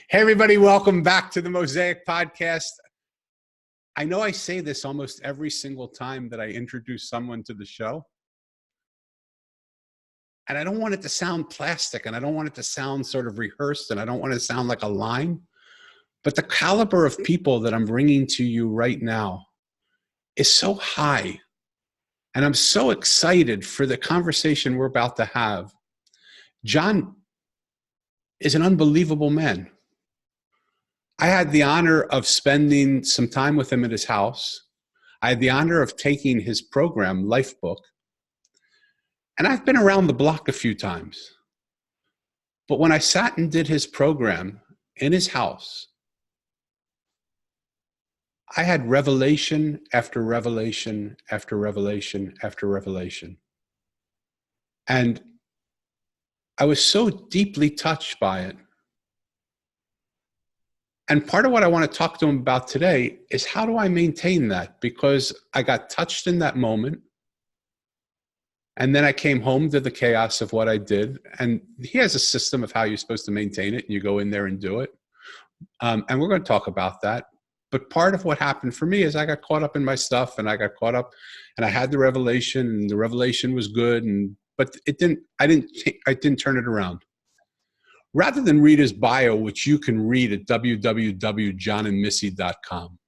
Hey, everybody, welcome back to the Mosaic podcast. I know I say this almost every single time that I introduce someone to the show. And I don't want it to sound plastic, and I don't want it to sound sort of rehearsed, and I don't want it to sound like a line. But the caliber of people that I'm bringing to you right now is so high. And I'm so excited for the conversation we're about to have. Jon is an unbelievable man. I had the honor of spending some time with him at his house. I had the honor of taking his program, Lifebook. And I've been around the block a few times. But when I sat and did his program in his house, I had revelation after revelation after revelation after revelation. And I was so deeply touched by it. And part of what I want to talk to him about today is how do I maintain that? Because I got touched in that moment. And then I came home to the chaos of what I did. And he has a system of how you're supposed to maintain it. And you go in there and do it. And we're going to talk about that. But part of what happened for me is I got caught up in my stuff, and I got caught up, and I had the revelation, and the revelation was good. But I didn't turn it around. Rather than read his bio, which you can read at www.jonandmissy.com.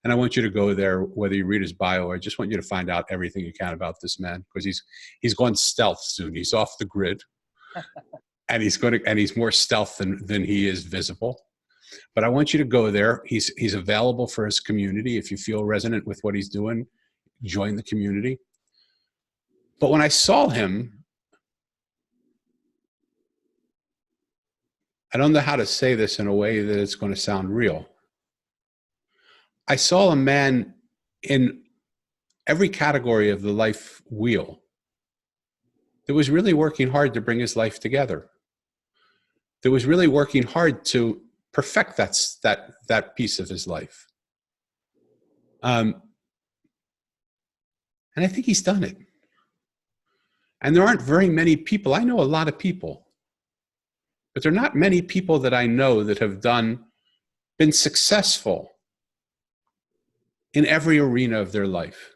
And I want you to go there, whether you read his bio or I just want you to find out everything you can about this man, because he's going stealth soon. He's off the grid, and he's more stealth than he is visible. But I want you to go there. He's available for his community. If you feel resonant with what he's doing, join the community. But when I saw him, I don't know how to say this in a way that it's going to sound real. I saw a man in every category of the life wheel that was really working hard to bring his life together. That was really working hard to perfect that piece of his life. And I think he's done it. And there aren't very many people. I know a lot of people. But there are not many people that I know that have been successful in every arena of their life.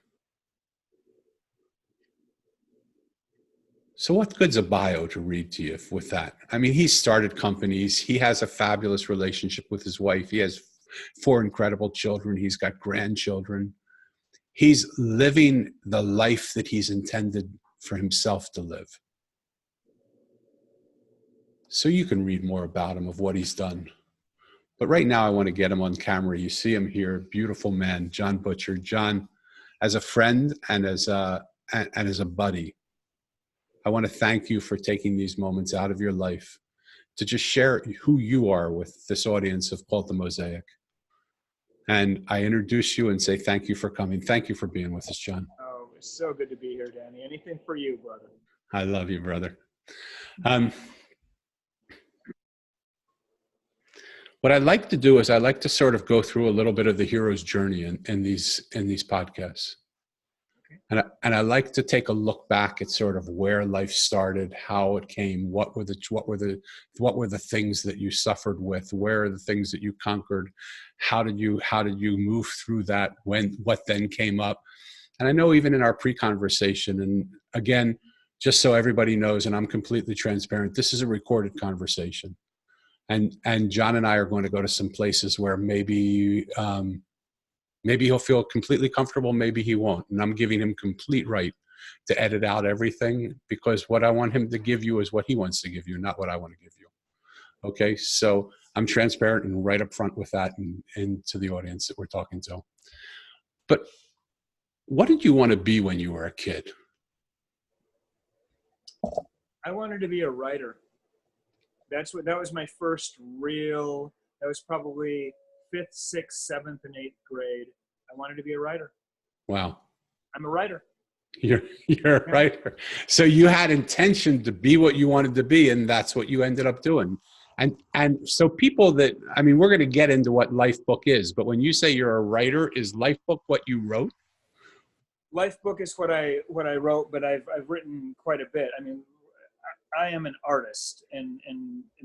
So what good's a bio to read to you with that? I mean, he's started companies. He has a fabulous relationship with his wife. He has 4 incredible children. He's got grandchildren. He's living the life that he's intended for himself to live. So you can read more about him, of what he's done. But right now I want to get him on camera. You see him here, beautiful man, Jon Butcher. Jon, as a friend and as a buddy, I want to thank you for taking these moments out of your life to just share who you are with this audience of Called the Mosaic. And I introduce you and say thank you for coming. Thank you for being with us, Jon. Oh, it's so good to be here, Danny. Anything for you, brother. I love you, brother. What I like to do is I like to sort of go through a little bit of the hero's journey in these podcasts. Okay. And I like to take a look back at sort of where life started, how it came, what were the things that you suffered with, where are the things that you conquered, how did you move through that, what then came up. And I know even in our pre-conversation, and again, just so everybody knows, and I'm completely transparent, this is a recorded conversation. And Jon and I are going to go to some places where maybe he'll feel completely comfortable, maybe he won't. And I'm giving him complete right to edit out everything, because what I want him to give you is what he wants to give you, not what I want to give you. Okay, so I'm transparent and right up front with that and to the audience that we're talking to. But what did you want to be when you were a kid? I wanted to be a writer. That was my first real, that was probably 5th, 6th, 7th, and 8th grade. I wanted to be a writer. Wow. I'm a writer. You're a writer. So you had intention to be what you wanted to be, and that's what you ended up doing. And so people that, I mean, we're going to get into what Lifebook is, but when you say you're a writer, is Lifebook what you wrote? Lifebook is what I wrote, but I've written quite a bit. I mean, I am an artist, and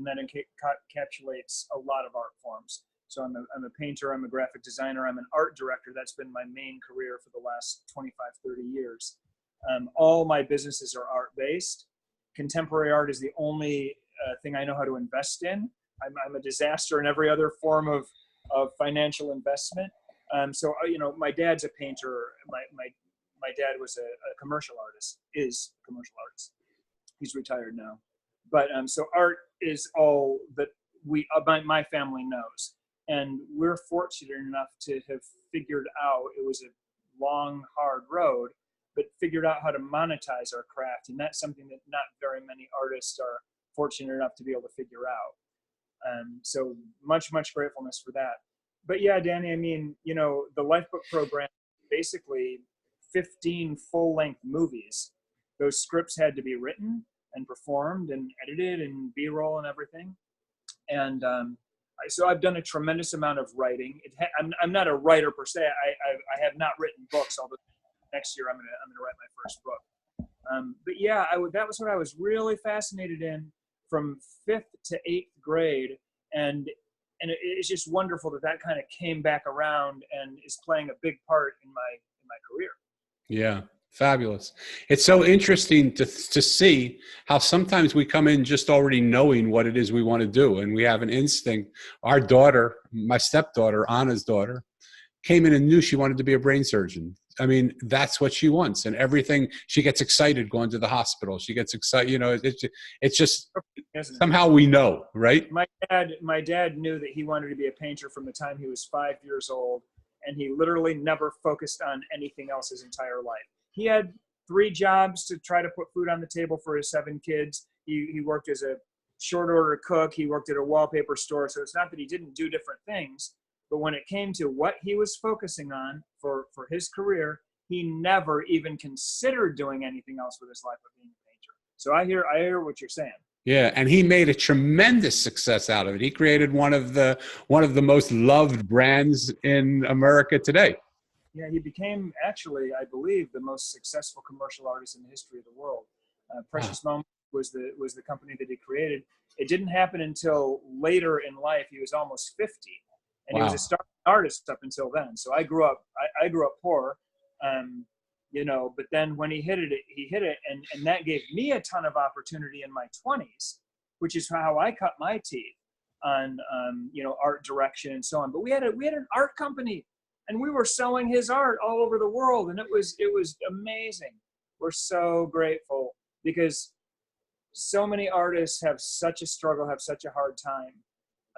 that encapsulates a lot of art forms. So I'm a painter, I'm a graphic designer, I'm an art director. That's been my main career for the last 25, 30 years. All my businesses are art-based. Contemporary art is the only thing I know how to invest in. I'm a disaster in every other form of financial investment. So, my dad's a painter. My dad was a commercial artist, is a commercial artist. He's retired now. But so art is all that my family knows. And we're fortunate enough to have figured out, it was a long, hard road, but figured out how to monetize our craft. And that's something that not very many artists are fortunate enough to be able to figure out. So much gratefulness for that. But yeah, Danny, I mean, the Lifebook Program, basically 15 full-length movies. Those scripts had to be written and performed and edited and B-roll and everything. And so I've done a tremendous amount of writing. I'm not a writer per se. I have not written books, although next year I'm gonna write my first book. But yeah, that was what I was really fascinated in from 5th to 8th grade, and it's just wonderful that kind of came back around and is playing a big part in my career. Yeah, fabulous. It's so interesting to see how sometimes we come in just already knowing what it is we want to do, and we have an instinct. Our daughter, my stepdaughter, Anna's daughter, came in and knew she wanted to be a brain surgeon. I mean, that's what she wants, and everything. She gets excited going to the hospital. She gets excited. It's just somehow we know, right? My dad knew that he wanted to be a painter from the time he was 5 years old, and he literally never focused on anything else his entire life. He had 3 jobs to try to put food on the table for his 7 kids. He worked as a short order cook. He worked at a wallpaper store. So it's not that he didn't do different things. But when it came to what he was focusing on for his career, he never even considered doing anything else with his life but being a painter. So I hear what you're saying. Yeah, and he made a tremendous success out of it. He created one of the most loved brands in America today. Yeah, he became actually, I believe, the most successful commercial artist in the history of the world. Precious Moments was the company that he created. It didn't happen until later in life. He was almost 50. And he was a starving artist up until then. So I grew up poor, but then when he hit it, and that gave me a ton of opportunity in my 20s, which is how I cut my teeth on, art direction and so on. But we had an art company, and we were selling his art all over the world, and it was amazing. We're so grateful because so many artists have such a struggle, have such a hard time.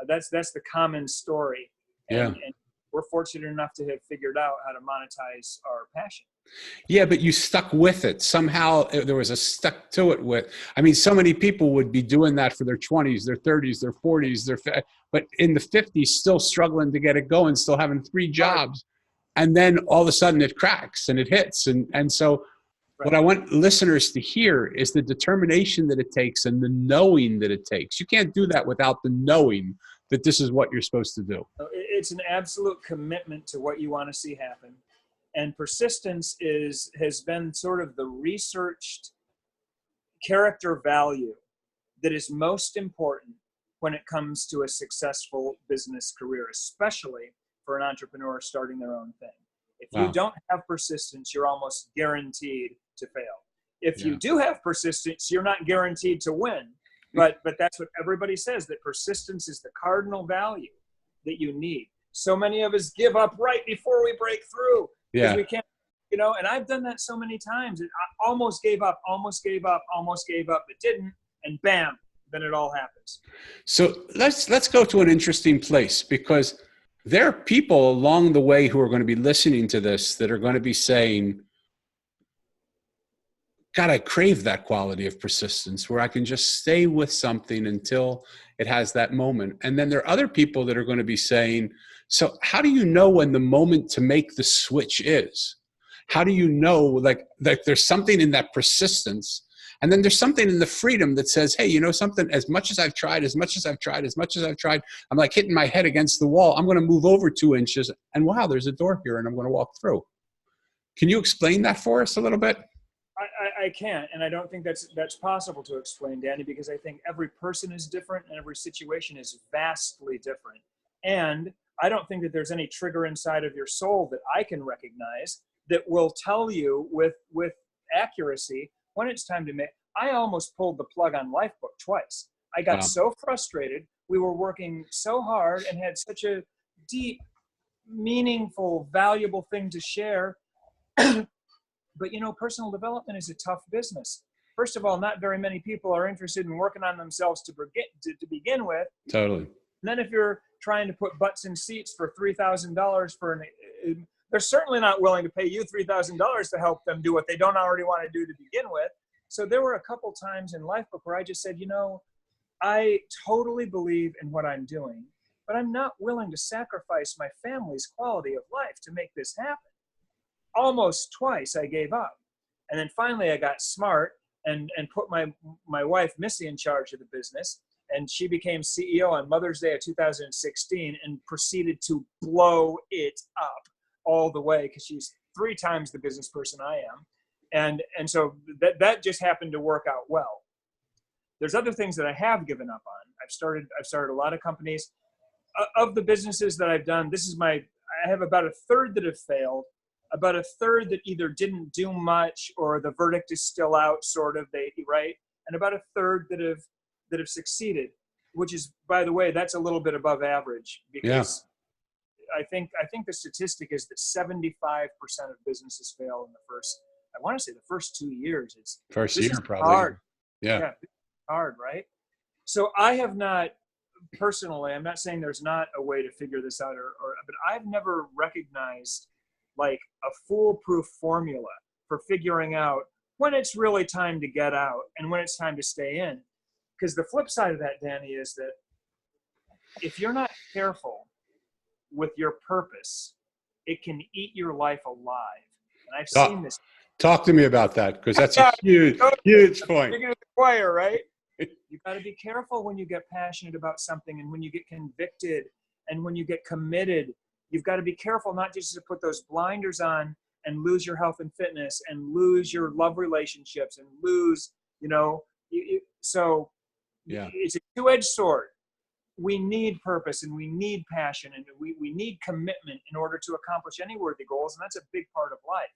That's the common story. And we're fortunate enough to have figured out how to monetize our passion. Yeah, but you stuck with it. Somehow there was a stuck to it with, I mean, so many people would be doing that for their 20s, their 30s, their 40s, but in the 50s, still struggling to get it going, still having 3 jobs. And then all of a sudden it cracks and it hits. And so what I want listeners to hear is the determination that it takes and the knowing that it takes. You can't do that without the knowing that this is what you're supposed to do. It's an absolute commitment to what you want to see happen. And persistence has been sort of the researched character value that is most important when it comes to a successful business career, especially for an entrepreneur starting their own thing. If you don't have persistence, you're almost guaranteed to fail. If you do have persistence, you're not guaranteed to win. But that's what everybody says, that persistence is the cardinal value that you need. So many of us give up right before we break through. Because we can't, and I've done that so many times. I almost gave up, but didn't, and bam, then it all happens. So let's go to an interesting place, because there are people along the way who are going to be listening to this that are going to be saying, God, I crave that quality of persistence where I can just stay with something until it has that moment. And then there are other people that are going to be saying, so how do you know when the moment to make the switch is? How do you know, like there's something in that persistence, and then there's something in the freedom that says, hey, something, as much as I've tried, I'm like hitting my head against the wall. I'm going to move over 2 inches, and wow, there's a door here, and I'm going to walk through. Can you explain that for us a little bit? I can't, and I don't think that's possible to explain, Danny, because I think every person is different and every situation is vastly different. And I don't think that there's any trigger inside of your soul that I can recognize that will tell you with accuracy when it's time to make. I almost pulled the plug on Lifebook twice. I got so frustrated. We were working so hard and had such a deep, meaningful, valuable thing to share. But, you know, personal development is a tough business. First of all, not very many people are interested in working on themselves to begin with. Totally. And then if you're trying to put butts in seats for $3,000 for they're certainly not willing to pay you $3,000 to help them do what they don't already want to do to begin with. So there were a couple times in Lifebook where I just said, you know, I totally believe in what I'm doing, but I'm not willing to sacrifice my family's quality of life to make this happen. Almost twice I gave up. And then finally I got smart and put my wife, Missy, in charge of the business. And she became CEO on Mother's Day of 2016 and proceeded to blow it up all the way because she's 3 times the business person I am. And so that just happened to work out well. There's other things that I have given up on. I've started a lot of companies. Of the businesses that I've done, I have about a third that have failed. About a third that either didn't do much or the verdict is still out, sort of, right? And about a third that have succeeded, which is, by the way, that's a little bit above average because I think the statistic is that 75% of businesses fail in the first 2 years. It's first year probably. Hard. Yeah, hard, right? So I have not personally. I'm not saying there's not a way to figure this out, but I've never recognized like a foolproof formula for figuring out when it's really time to get out and when it's time to stay in. Because the flip side of that, Danny, is that if you're not careful with your purpose, it can eat your life alive. And I've seen this. Talk to me about that, because that's a huge point. You're going to acquire, right? You got to be careful when you get passionate about something and when you get convicted and when you get committed. You've got to be careful not just to put those blinders on and lose your health and fitness and lose your love relationships and lose, so it's a two-edged sword. We need purpose and we need passion and we need commitment in order to accomplish any worthy goals. And that's a big part of life.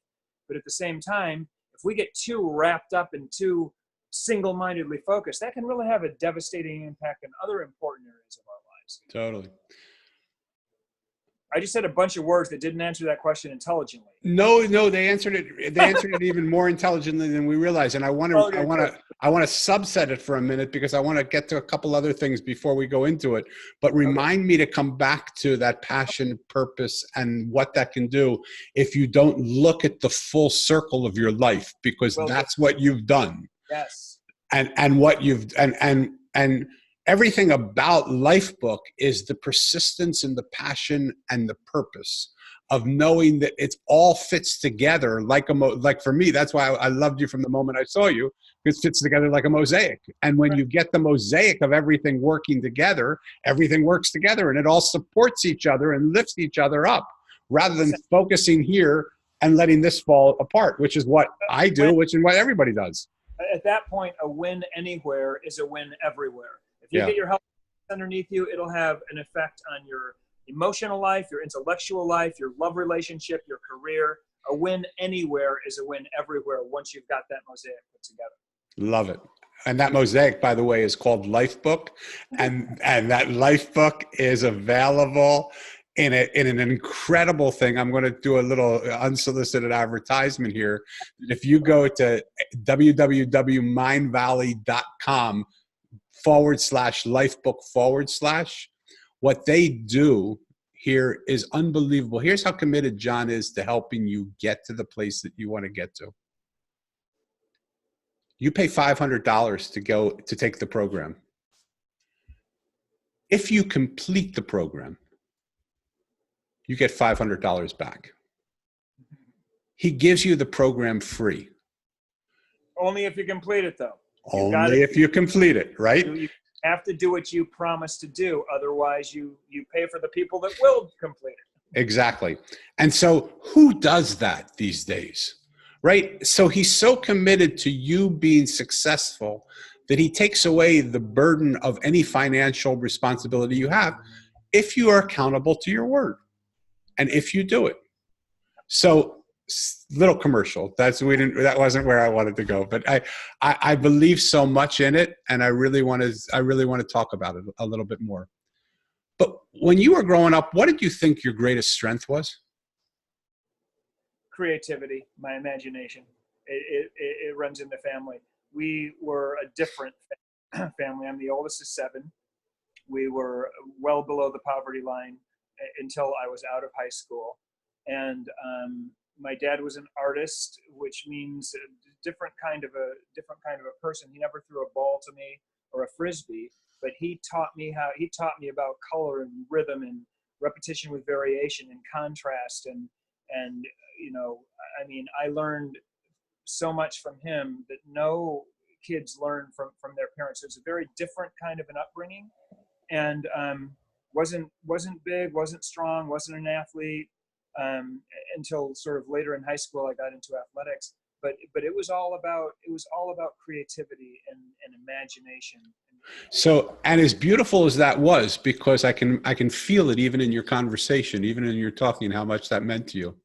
But at the same time, if we get too wrapped up and too single-mindedly focused, that can really have a devastating impact in other important areas of our lives. Totally. I just said a bunch of words that didn't answer that question intelligently. No, they answered it. They answered it even more intelligently than we realized. And I want to subset it for a minute because I want to get to a couple other things before we go into it. But remind me to come back to that passion, purpose, and what that can do if you don't look at the full circle of your life, because that's what you've done. Yes. And what you've and everything about Lifebook is the persistence and the passion and the purpose of knowing that it all fits together like for me, that's why I loved you from the moment I saw you. It fits together like a mosaic. And when you get the mosaic of everything working together, everything works together and it all supports each other and lifts each other up rather than focusing here and letting this fall apart, which is what I do, which is what everybody does. At that point, a win anywhere is a win everywhere. If you get your health underneath you, it'll have an effect on your emotional life, your intellectual life, your love relationship, your career. A win anywhere is a win everywhere once you've got that mosaic put together. Love it. And that mosaic, by the way, is called Lifebook. And that Lifebook is available in an incredible thing. I'm going to do a little unsolicited advertisement here. If you go to www.mindvalley.com/Lifebook/, what they do here is unbelievable. Here's how committed Jon is to helping you get to the place that you want to get to. You pay $500 to take the program. If you complete the program, you get $500 back. He gives you the program free. Only if you complete it, though. Only if you complete it, right? You have to do what you promised to do. Otherwise, you pay for the people that will complete it. Exactly. And so who does that these days? right? So he's so committed to you being successful that he takes away the burden of any financial responsibility you have if you are accountable to your word and if you do it. So little commercial. That wasn't where I wanted to go, but I believe so much in it, and I really want to talk about it a little bit more. But when you were growing up, what did you think your greatest strength was? Creativity, my imagination. It runs in the family. We were a different family. I'm the oldest of 7. We were well below the poverty line until I was out of high school. And my dad was an artist, which means a different kind of a person. He never threw a ball to me or a frisbee, but he taught me about color and rhythm and repetition with variation and contrast and I mean, I learned so much from him that no kids learn from their parents. It was a very different kind of an upbringing, and wasn't big, wasn't strong, wasn't an athlete until sort of later in high school. I got into athletics, but it was all about creativity and imagination. So, and as beautiful as that was, because I can feel it even in your conversation, even in your talking, how much that meant to you.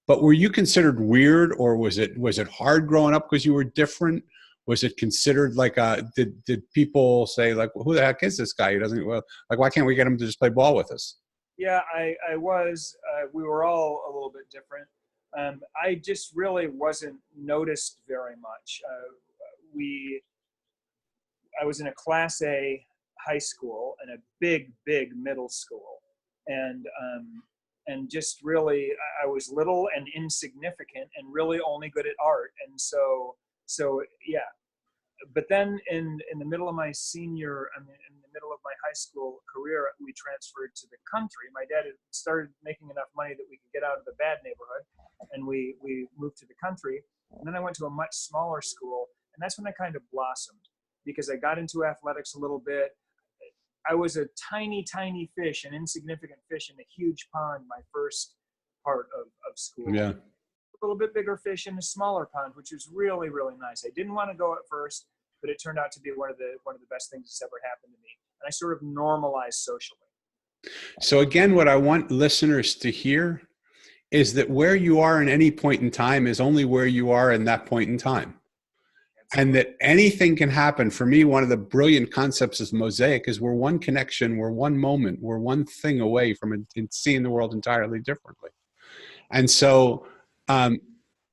But were you considered weird, or was it hard growing up because you were different? Was it considered like did people say like, well, who the heck is this guy? He doesn't, well, like, why can't we get him to just play ball with us? Yeah, I was. We were all a little bit different. I just really wasn't noticed very much. I was in a Class A high school and a big middle school, and just really, I was little and insignificant and really only good at art. And so yeah. But then in the middle of my in the middle of my high school career, we transferred to the country. My dad had started making enough money that we could get out of the bad neighborhood, and we moved to the country. And then I went to a much smaller school, and that's when I kind of blossomed, because I got into athletics a little bit. I was a tiny fish, an insignificant fish in a huge pond my first part of school. Yeah. A little bit bigger fish in a smaller pond, which was really nice. I didn't want to go at first, but it turned out to be one of the best things that's ever happened to me. And I sort of normalized socially. So again, what I want listeners to hear is that where you are in any point in time is only where you are in that point in time. And that anything can happen. For me, one of the brilliant concepts of Mosaic is we're one connection, we're one moment, we're one thing away from seeing the world entirely differently. And so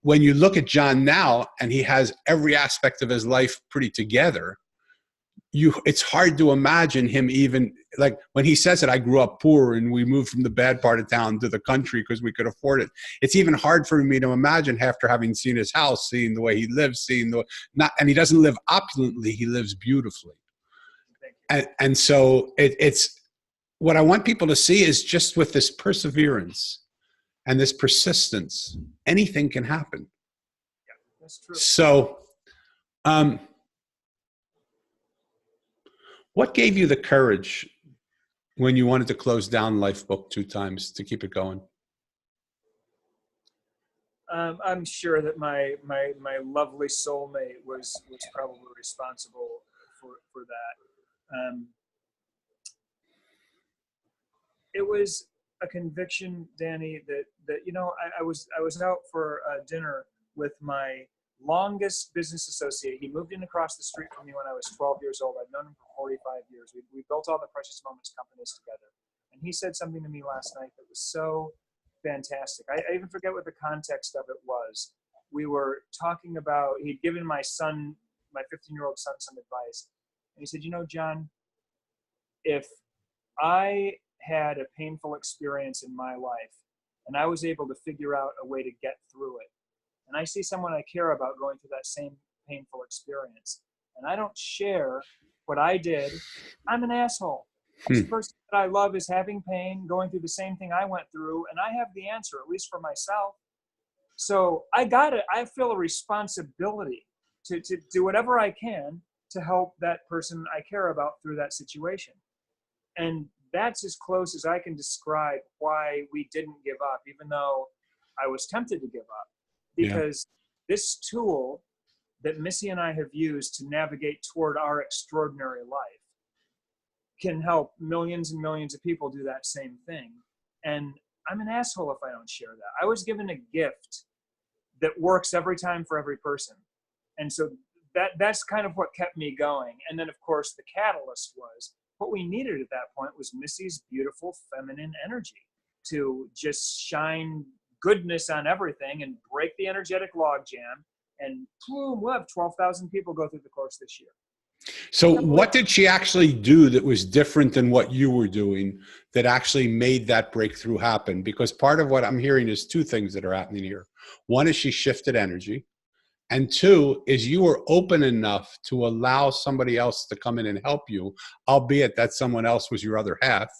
when you look at Jon now, and he has every aspect of his life pretty together, it's hard to imagine him even, like when he says it, I grew up poor and we moved from the bad part of town to the country because we could afford it. It's even hard for me to imagine after having seen his house, seeing the way he lives, and he doesn't live opulently, he lives beautifully. And so it's what I want people to see is just with this perseverance and this persistence, anything can happen. Yeah, that's true. So, what gave you the courage when you wanted to close down Lifebook 2 times to keep it going? I'm sure that my lovely soulmate was probably responsible for that. It was a conviction, Danny, that I was out for dinner with my longest business associate. He moved in across the street from me when I was 12 years old. I've known him for 45 years. We built all the Precious Moments companies together. And he said something to me last night that was so fantastic. I even forget what the context of it was. We were talking about, he'd given my 15-year-old son, some advice. And he said, Jon, if I had a painful experience in my life and I was able to figure out a way to get through it, and I see someone I care about going through that same painful experience, and I don't share what I did, I'm an asshole. This person that I love is having pain, going through the same thing I went through, and I have the answer, at least for myself. So I feel a responsibility to do whatever I can to help that person I care about through that situation. And that's as close as I can describe why we didn't give up, even though I was tempted to give up. Because this tool that Missy and I have used to navigate toward our extraordinary life can help millions and millions of people do that same thing. And I'm an asshole if I don't share that. I was given a gift that works every time for every person. And so that's kind of what kept me going. And then, of course, the catalyst was what we needed at that point was Missy's beautiful feminine energy to just shine goodness on everything and break the energetic logjam. And boom, we'll have 12,000 people go through the course this year. So what did she actually do that was different than what you were doing that actually made that breakthrough happen? Because part of what I'm hearing is two things that are happening here. One is she shifted energy. And two is you were open enough to allow somebody else to come in and help you, albeit that someone else was your other half.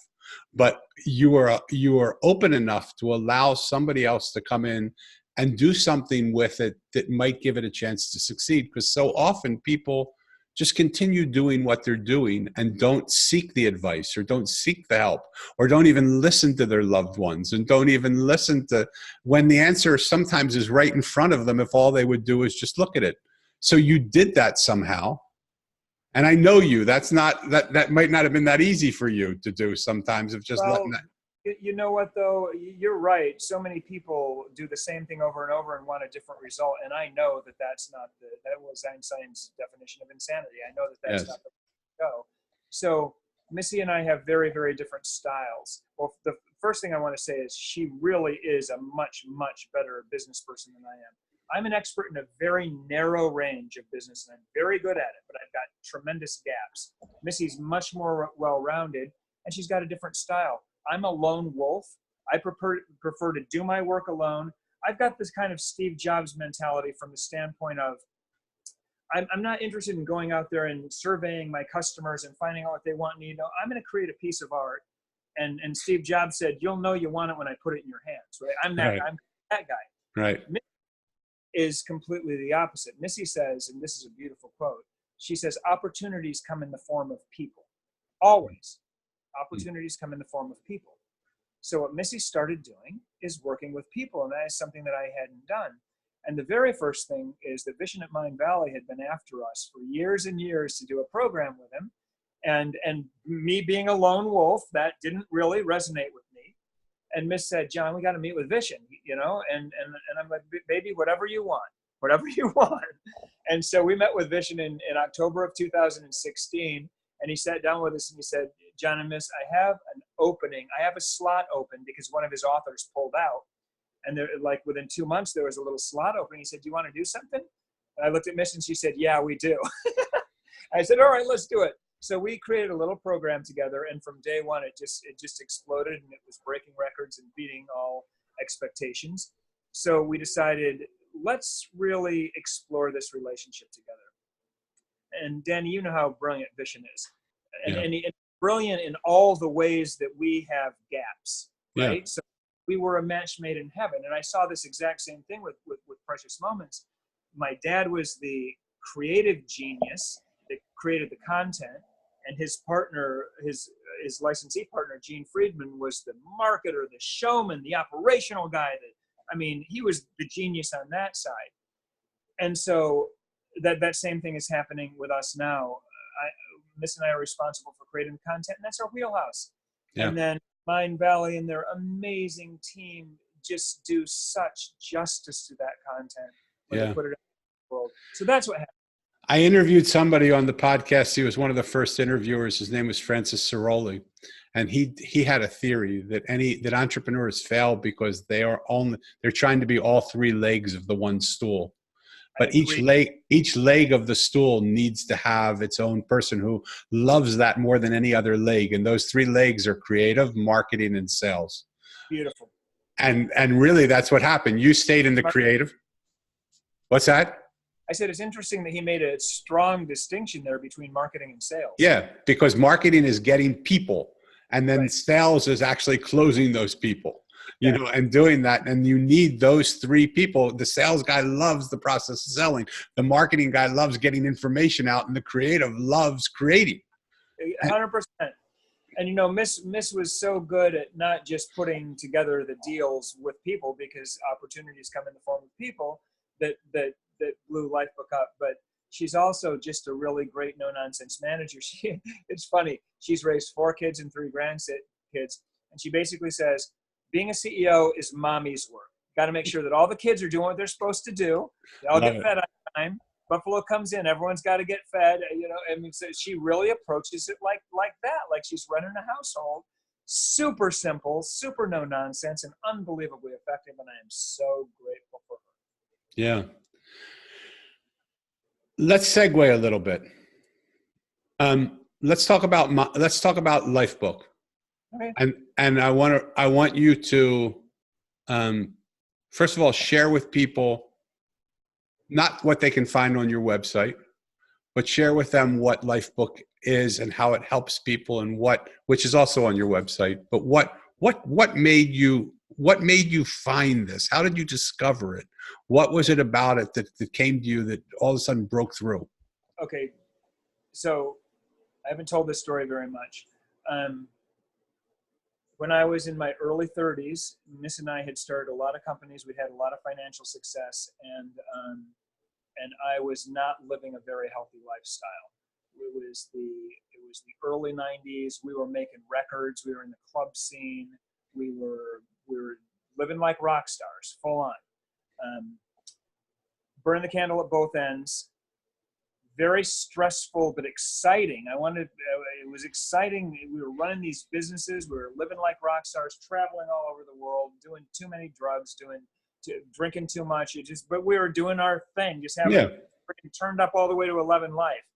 But you were open enough to allow somebody else to come in and do something with it that might give it a chance to succeed. Because so often people just continue doing what they're doing and don't seek the advice or don't seek the help or don't even listen to their loved ones and don't even listen to when the answer sometimes is right in front of them if all they would do is just look at it. So you did that somehow. And I know you, that might not have been that easy for you to do sometimes of just letting that. You know what, though? You're right. So many people do the same thing over and over and want a different result. And I know that that was Einstein's definition of insanity. I know that that's not the way to go. So Missy and I have very, very different styles. Well, the first thing I want to say is she really is a much, much better business person than I am. I'm an expert in a very narrow range of business, and I'm very good at it, but I've got tremendous gaps. Missy's much more well-rounded, and she's got a different style. I'm a lone wolf. I prefer to do my work alone. I've got this kind of Steve Jobs mentality from the standpoint of I'm not interested in going out there and surveying my customers and finding out what they want and need. No, I'm going to create a piece of art. And Steve Jobs said, "You'll know you want it when I put it in your hands." Right? I'm that guy. Right. Missy is completely the opposite. Missy says, and this is a beautiful quote, she says, "Opportunities come in the form of people. Always. Opportunities come in the form of people." So what Missy started doing is working with people, and that is something that I hadn't done. And the very first thing is that Vision at Mind Valley had been after us for years and years to do a program with him. And me being a lone wolf, that didn't really resonate with me. And Miss said, "John, we got to meet with Vision, you know?" And I'm like, "Baby, whatever you want, whatever you want." And so we met with Vision in October of 2016. And he sat down with us and he said, "John and Miss, I have an opening. I have a slot open because one of his authors pulled out. And there, like within 2 months, there was a little slot open." He said, "Do you want to do something?" And I looked at Miss and she said, "Yeah, we do." I said, "All right, let's do it." So we created a little program together. And from day one, it just exploded, and it was breaking records and beating all expectations. So we decided, let's really explore this relationship together. And Danny, you know how brilliant Vision is. And he's brilliant in all the ways that we have gaps, right? Yeah. So we were a match made in heaven. And I saw this exact same thing with Precious Moments. My dad was the creative genius that created the content, and his partner, his licensee partner, Gene Friedman, was the marketer, the showman, the operational guy. He was the genius on that side. And so that same thing is happening with us now. Miss and I are responsible for creating the content, and that's our wheelhouse. Yeah. And then Mind Valley and their amazing team just do such justice to that content when they put it in the world. So that's what happened. I interviewed somebody on the podcast. He was one of the first interviewers. His name was Francis Ciroli. And he had a theory that entrepreneurs fail because they're trying to be all three legs of the one stool. But each leg of the stool needs to have its own person who loves that more than any other leg. And those three legs are creative, marketing, and sales. Beautiful. And really, that's what happened. You stayed in the creative. What's that? I said it's interesting that he made a strong distinction there between marketing and sales. Yeah, because marketing is getting people, and then sales is actually closing those people. You know, and doing that, and you need those three people. The sales guy loves the process of selling. The marketing guy loves getting information out, and the creative loves creating. 100%. And you know, Miss was so good at not just putting together the deals with people, because opportunities come in the form of people, that blew Lifebook up, but she's also just a really great no-nonsense manager. It's funny. She's raised 4 kids and 3 grandkids, and she basically says, being a CEO is mommy's work. Got to make sure that all the kids are doing what they're supposed to do. They all get fed on time. Buffalo comes in. Everyone's got to get fed. I mean, so she really approaches it like that, like she's running a household. Super simple, super no-nonsense, and unbelievably effective, and I am so grateful for her. Yeah. Let's segue a little bit. Let's talk about Lifebook. Okay. And I want you to first of all share with people not what they can find on your website, but share with them what Lifebook is and how it helps people, and which is also on your website. But what made you find this? How did you discover it? What was it about it that came to you that all of a sudden broke through? Okay, so I haven't told this story very much. When I was in my early 30s, Miss and I had started a lot of companies. We'd had a lot of financial success, and I was not living a very healthy lifestyle. It was the early 90s. We were making records. We were in the club scene. We were living like rock stars, full on. Burning the candle at both ends. Very stressful, but exciting. It was exciting. We were running these businesses. We were living like rock stars, traveling all over the world, doing too many drugs, drinking too much. But we were doing our thing, just having turned up all the way to 11 life.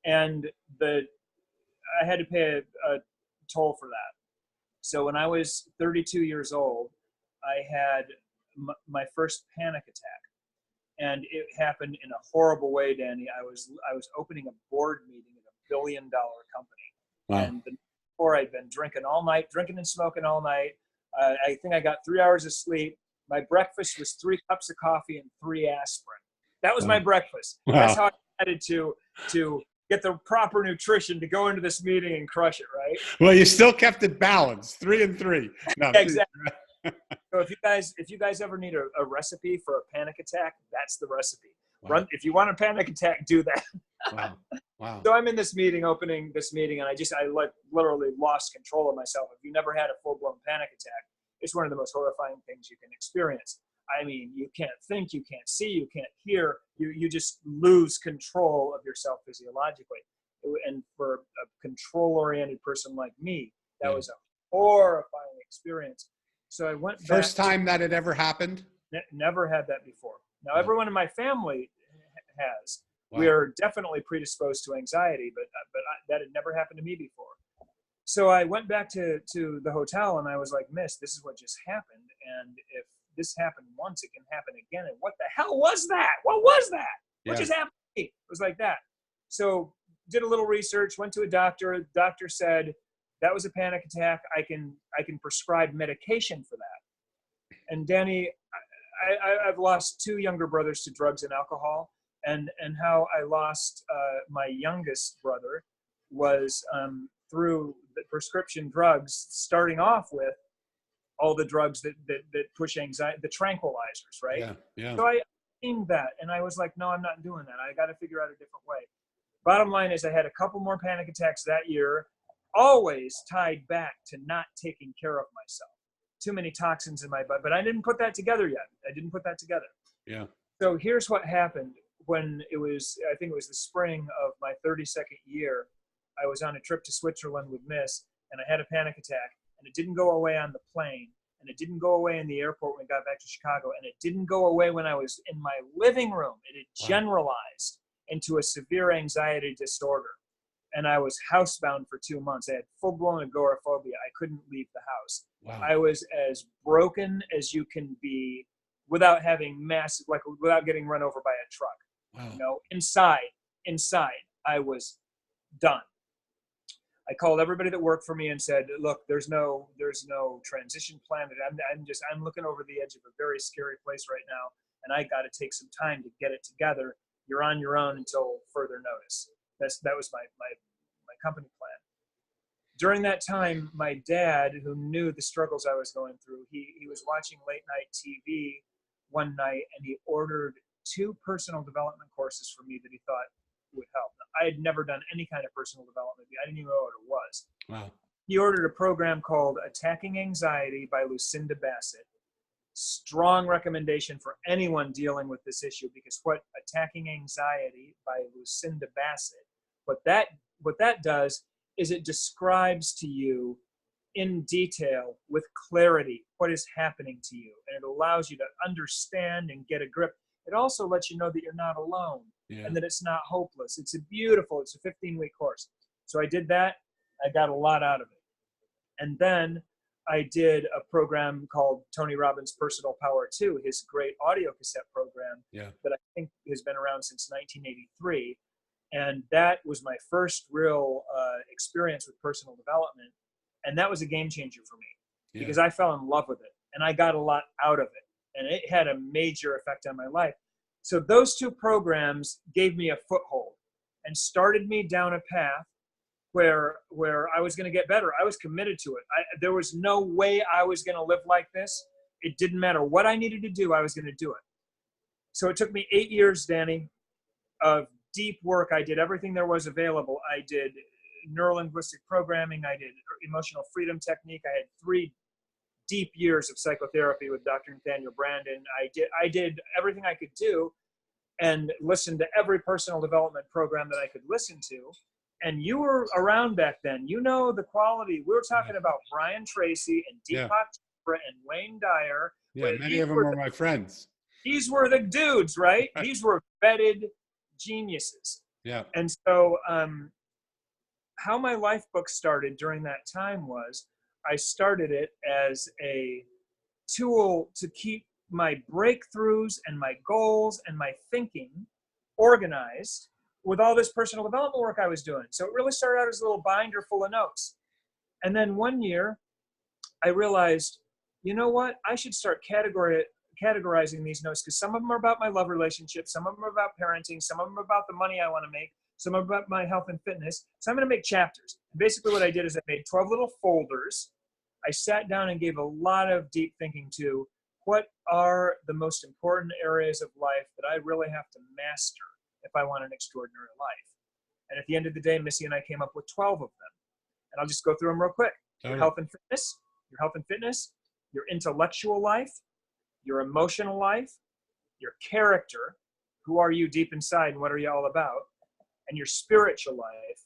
And I had to pay a toll for that. So when I was 32 years old, I had my first panic attack. And it happened in a horrible way, Danny. I was opening a board meeting at $1 billion company. Wow. And before I'd been drinking and smoking all night. I think I got 3 hours of sleep. My breakfast was 3 cups of coffee and 3 aspirin. That was my breakfast. Wow. That's how I decided to get the proper nutrition to go into this meeting and crush it, right? Well, you still kept it balanced, 3 and 3. No, exactly. So if you guys ever need a recipe for a panic attack, that's the recipe. Wow. If you want a panic attack, do that. Wow. So I'm in this meeting, opening this meeting, and I literally lost control of myself. If you never had a full-blown panic attack, it's one of the most horrifying things you can experience. I mean, you can't think, you can't see, you can't hear. You just lose control of yourself physiologically. And for a control-oriented person like me, that was a horrifying experience. So I went back. First time that had ever happened? Never had that before. Now, everyone in my family has. Wow. We are definitely predisposed to anxiety, but that had never happened to me before. So I went back to the hotel, and I was like, Miss, this is what just happened. And if this happened once, it can happen again. And what the hell was that? What was that? What just happened to me? It was like that. So did a little research, went to a doctor. The doctor said, that was a panic attack. I can prescribe medication for that. And Danny, I've lost 2 younger brothers to drugs and alcohol, and how I lost my youngest brother was through the prescription drugs, starting off with all the drugs that push anxiety, the tranquilizers, right? Yeah. So I seen that, and I was like, no, I'm not doing that. I got to figure out a different way. Bottom line is, I had a couple more panic attacks that year, always tied back to not taking care of myself. Too many toxins in my butt, but I didn't put that together yet. Yeah. So here's what happened when I think it was the spring of my 32nd year. I was on a trip to Switzerland with Miss, and I had a panic attack, and it didn't go away on the plane, and it didn't go away in the airport when we got back to Chicago, and it didn't go away when I was in my living room. It had generalized into a severe anxiety disorder. And I was housebound for 2 months. I had full-blown agoraphobia. I couldn't leave the house. Wow. I was as broken as you can be without having without getting run over by a truck. Wow. Inside, I was done. I called everybody that worked for me and said, look, there's no transition plan. I'm looking over the edge of a very scary place right now, and I got to take some time to get it together. You're on your own until further notice. That was my company plan. During that time, my dad, who knew the struggles I was going through, he was watching late night TV one night, and he ordered 2 personal development courses for me that he thought would help. I had never done any kind of personal development. I didn't even know what it was. Wow. He ordered a program called Attacking Anxiety by Lucinda Bassett. Strong recommendation for anyone dealing with this issue, because what Attacking Anxiety by Lucinda Bassett, what that does is it describes to you in detail with clarity what is happening to you, and it allows you to understand and get a grip. It also lets you know that you're not alone, and that it's not hopeless. It's a 15-week course. So I did that. I got a lot out of it. And then I did a program called Tony Robbins' Personal Power 2, his great audio cassette program that I think has been around since 1983. And that was my first real experience with personal development. And that was a game changer for me because I fell in love with it and I got a lot out of it. And it had a major effect on my life. So those 2 programs gave me a foothold and started me down a path where I was going to get better. I was committed to it. There was no way I was going to live like this. It didn't matter what I needed to do. I was going to do it. So it took me 8 years, Danny, of deep work. I did everything there was available. I did neurolinguistic programming. I did emotional freedom technique. I had 3 deep years of psychotherapy with Dr. Nathaniel Brandon. I did everything I could do and listened to every personal development program that I could listen to. And you were around back then. You know the quality. We were talking about Brian Tracy and Deepak Chopra and Wayne Dyer. Yeah, many of them were my friends. These were the dudes, right? These were vetted geniuses. Yeah. And so how my life book started during that time was I started it as a tool to keep my breakthroughs and my goals and my thinking organized with all this personal development work I was doing. So it really started out as a little binder full of notes. And then one year I realized, you know what? I should start categorizing these notes, because some of them are about my love relationship, some of them are about parenting, some of them are about the money I want to make, some are about my health and fitness. So I'm going to make chapters. And basically what I did is I made 12 little folders. I sat down and gave a lot of deep thinking to what are the most important areas of life that I really have to master if I want an extraordinary life. And at the end of the day, Missy and I came up with 12 of them. And I'll just go through them real quick. Your health and fitness, your intellectual life, your emotional life, your character, who are you deep inside and what are you all about, and your spiritual life.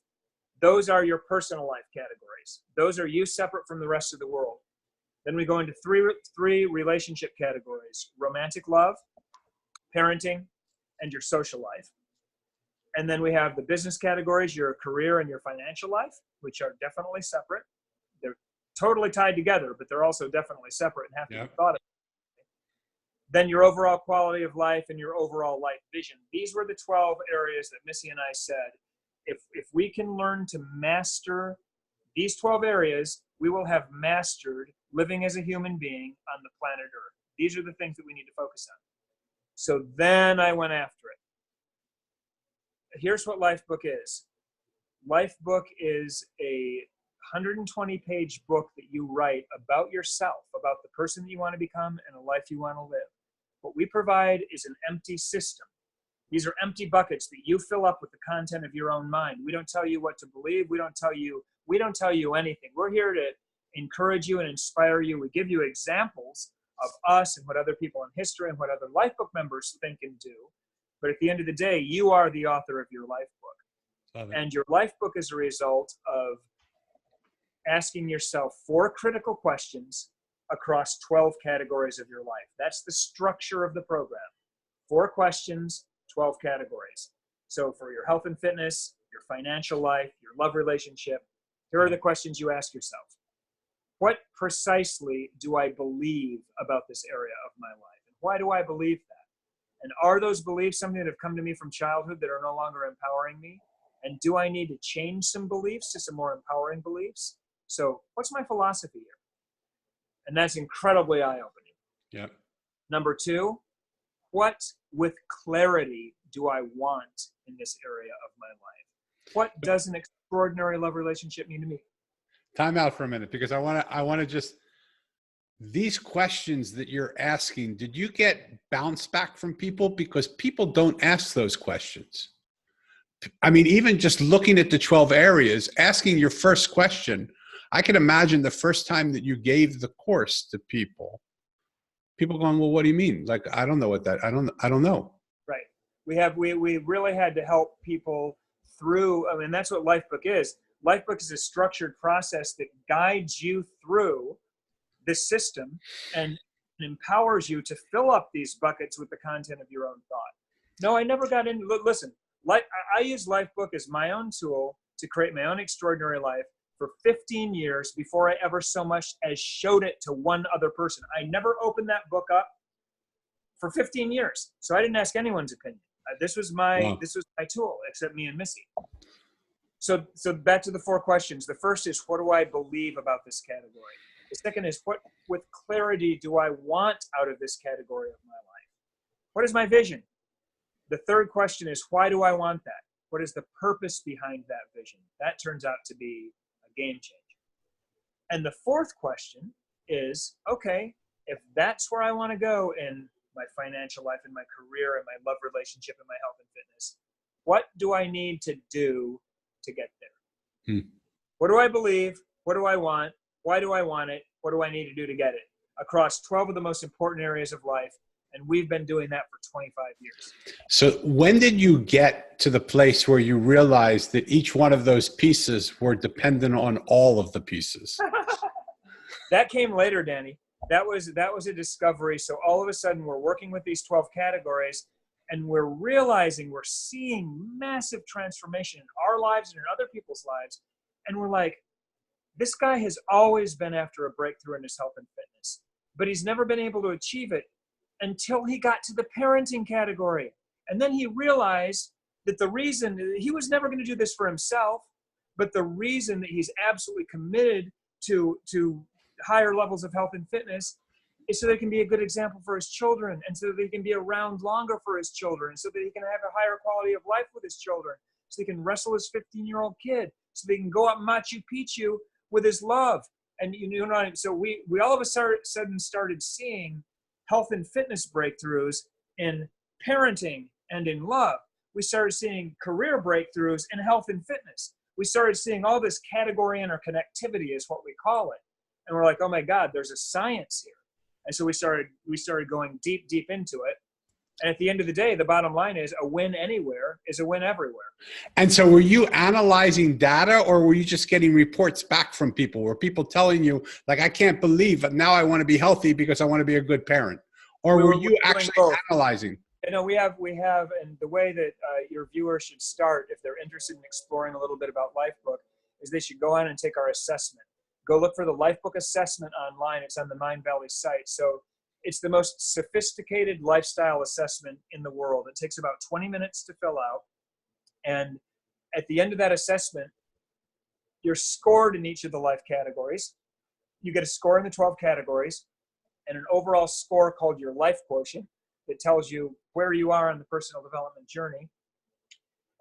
Those are your personal life categories. Those are you separate from the rest of the world. Then we go into three relationship categories: romantic love, parenting, and your social life. And then we have the business categories, your career and your financial life, which are definitely separate. They're totally tied together, but they're also definitely separate and have to be thought of. Then your overall quality of life and your overall life vision. These were the 12 areas that Missy and I said, if we can learn to master these 12 areas, we will have mastered living as a human being on the planet Earth. These are the things that we need to focus on. So then I went after it. Here's what Lifebook is. Lifebook is a 120-page book that you write about yourself, about the person that you want to become and a life you want to live. What we provide is an empty system. These are empty buckets that you fill up with the content of your own mind. We don't tell you what to believe. We don't tell you anything. We're here to encourage you and inspire you. We give you examples of us and what other people in history and what other Lifebook members think and do. But at the end of the day, you are the author of your Lifebook. And your Lifebook is a result of asking yourself 4 critical questions across 12 categories of your life. That's the structure of the program. 4 questions, 12 categories. So for your health and fitness, your financial life, your love relationship, here are the questions you ask yourself. What precisely do I believe about this area of my life? And why do I believe that? And are those beliefs something that have come to me from childhood that are no longer empowering me? And do I need to change some beliefs to some more empowering beliefs? So what's my philosophy here? And that's incredibly eye-opening. Yep. Number 2, what with clarity do I want in this area of my life? What does an extraordinary love relationship mean to me? Time out for a minute, because I want to just these questions that you're asking, did you get bounce back from people? Because people don't ask those questions. I mean, even just looking at the 12 areas, asking your first question, I can imagine the first time that you gave the course to people going, well, what do you mean? Like, I don't know what that, I don't know. Right. We really had to help people through, I mean, that's what Lifebook is. Lifebook is a structured process that guides you through the system and empowers you to fill up these buckets with the content of your own thought. No, I never got into, listen, I use Lifebook as my own tool to create my own extraordinary life for 15 years before I ever so much as showed it to one other person. I never opened that book up for 15 years. So I didn't ask anyone's opinion. This was my tool, except me and Missy. So back to the 4 questions. The first is, what do I believe about this category? The second is, what with clarity do I want out of this category of my life? What is my vision? The third question is, why do I want that? What is the purpose behind that vision? That turns out to be a game changer. And the fourth question is, okay, if that's where I want to go in my financial life, in my career, in my love relationship, in my health and fitness, what do I need to do to get there? What do I believe? What do I want? Why do I want it? What do I need to do to get it? Across 12 of the most important areas of life. And we've been doing that for 25 years. So when did you get to the place where you realized that each one of those pieces were dependent on all of the pieces? That came later, Danny. That was a discovery. So all of a sudden we're working with these 12 categories and we're realizing we're seeing massive transformation in our lives and in other people's lives. And we're like, this guy has always been after a breakthrough in his health and fitness, but he's never been able to achieve it until he got to the parenting category. And then he realized that the reason he was never going to do this for himself, but the reason that he's absolutely committed to higher levels of health and fitness is so that he can be a good example for his children, and so that he can be around longer for his children, so that he can have a higher quality of life with his children, so he can wrestle his 15-year-old kid, so they can go up Machu Picchu with his love. And you know, so we all of a sudden started seeing health and fitness breakthroughs in parenting and in love. We started seeing career breakthroughs in health and fitness. We started seeing all this category interconnectivity is what we call it. And we're like, oh my God, there's a science here. And so we started going deep into it. And at the end of the day, the bottom line is a win anywhere is a win everywhere. And so were you analyzing data, or were you just getting reports back from people? Were people telling you, like, I can't believe it, now I want to be healthy because I want to be a good parent? Or were you actually analyzing? You know, we have, and the way that your viewers should start, if they're interested in exploring a little bit about Lifebook, is they should go on and take our assessment. Go look for the Lifebook assessment online. It's on the Mind Valley site. So it's the most sophisticated lifestyle assessment in the world. It takes about 20 minutes to fill out. And at the end of that assessment, you're scored in each of the life categories. You get a score in the 12 categories and an overall score called your life quotient that tells you where you are on the personal development journey.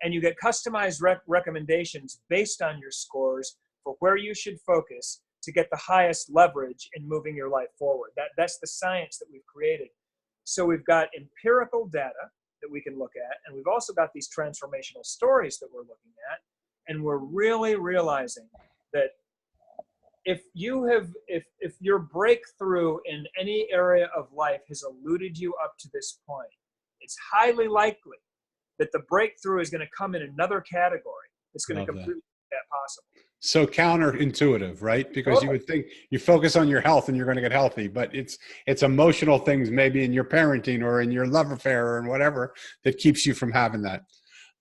And you get customized recommendations based on your scores for where you should focus to get the highest leverage in moving your life forward. That's the science that we've created. So we've got empirical data that we can look at, and we've also got these transformational stories that we're looking at, and we're really realizing that if your breakthrough in any area of life has eluded you up to this point, it's highly likely that the breakthrough is going to come in another category that's going to completely make that possible. So counterintuitive, right? Because you would think you focus on your health and you're going to get healthy, but it's emotional things maybe in your parenting or in your love affair or in whatever that keeps you from having that.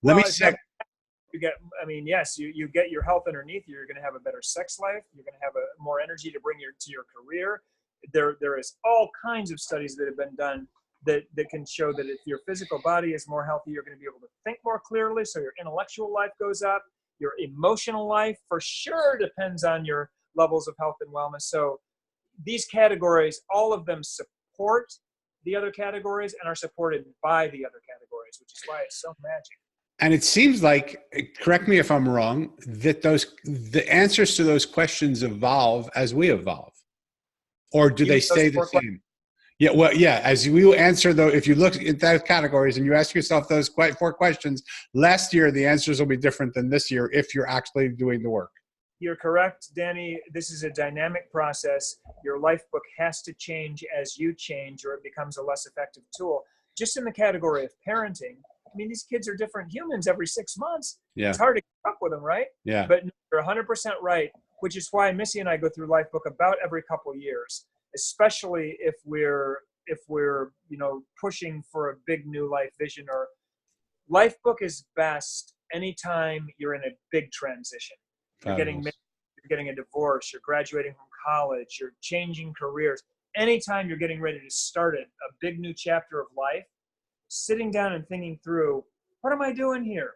Yes, you get your health underneath you. You're going to have a better sex life. You're going to have more energy to bring to your career. There is all kinds of studies that have been done that can show that if your physical body is more healthy, you're going to be able to think more clearly. So your intellectual life goes up. Your emotional life for sure depends on your levels of health and wellness. So these categories, all of them support the other categories and are supported by the other categories, which is why it's so magic. And it seems like, correct me if I'm wrong, that the answers to those questions evolve as we evolve. Or do You they mean those stay the 4 questions? same? Yeah, well, yeah. As you answer though, if you look at those categories and you ask yourself those 4 questions, last year the answers will be different than this year if you're actually doing the work. You're correct, Danny. This is a dynamic process. Your life book has to change as you change, or it becomes a less effective tool. Just in the category of parenting, I mean, these kids are different humans every 6 months. It's Yeah, hard to keep up with them, right? yeah. But you're 100% right, which is why Missy and I go through life book about every couple of years, especially if we're pushing for a big new life vision. Or life book is best anytime you're in a big transition. You're getting married, Fabulous. you're getting a divorce, you're graduating from college, you're changing careers. Anytime you're getting ready to start a big new chapter of life, sitting down and thinking through, what am I doing here?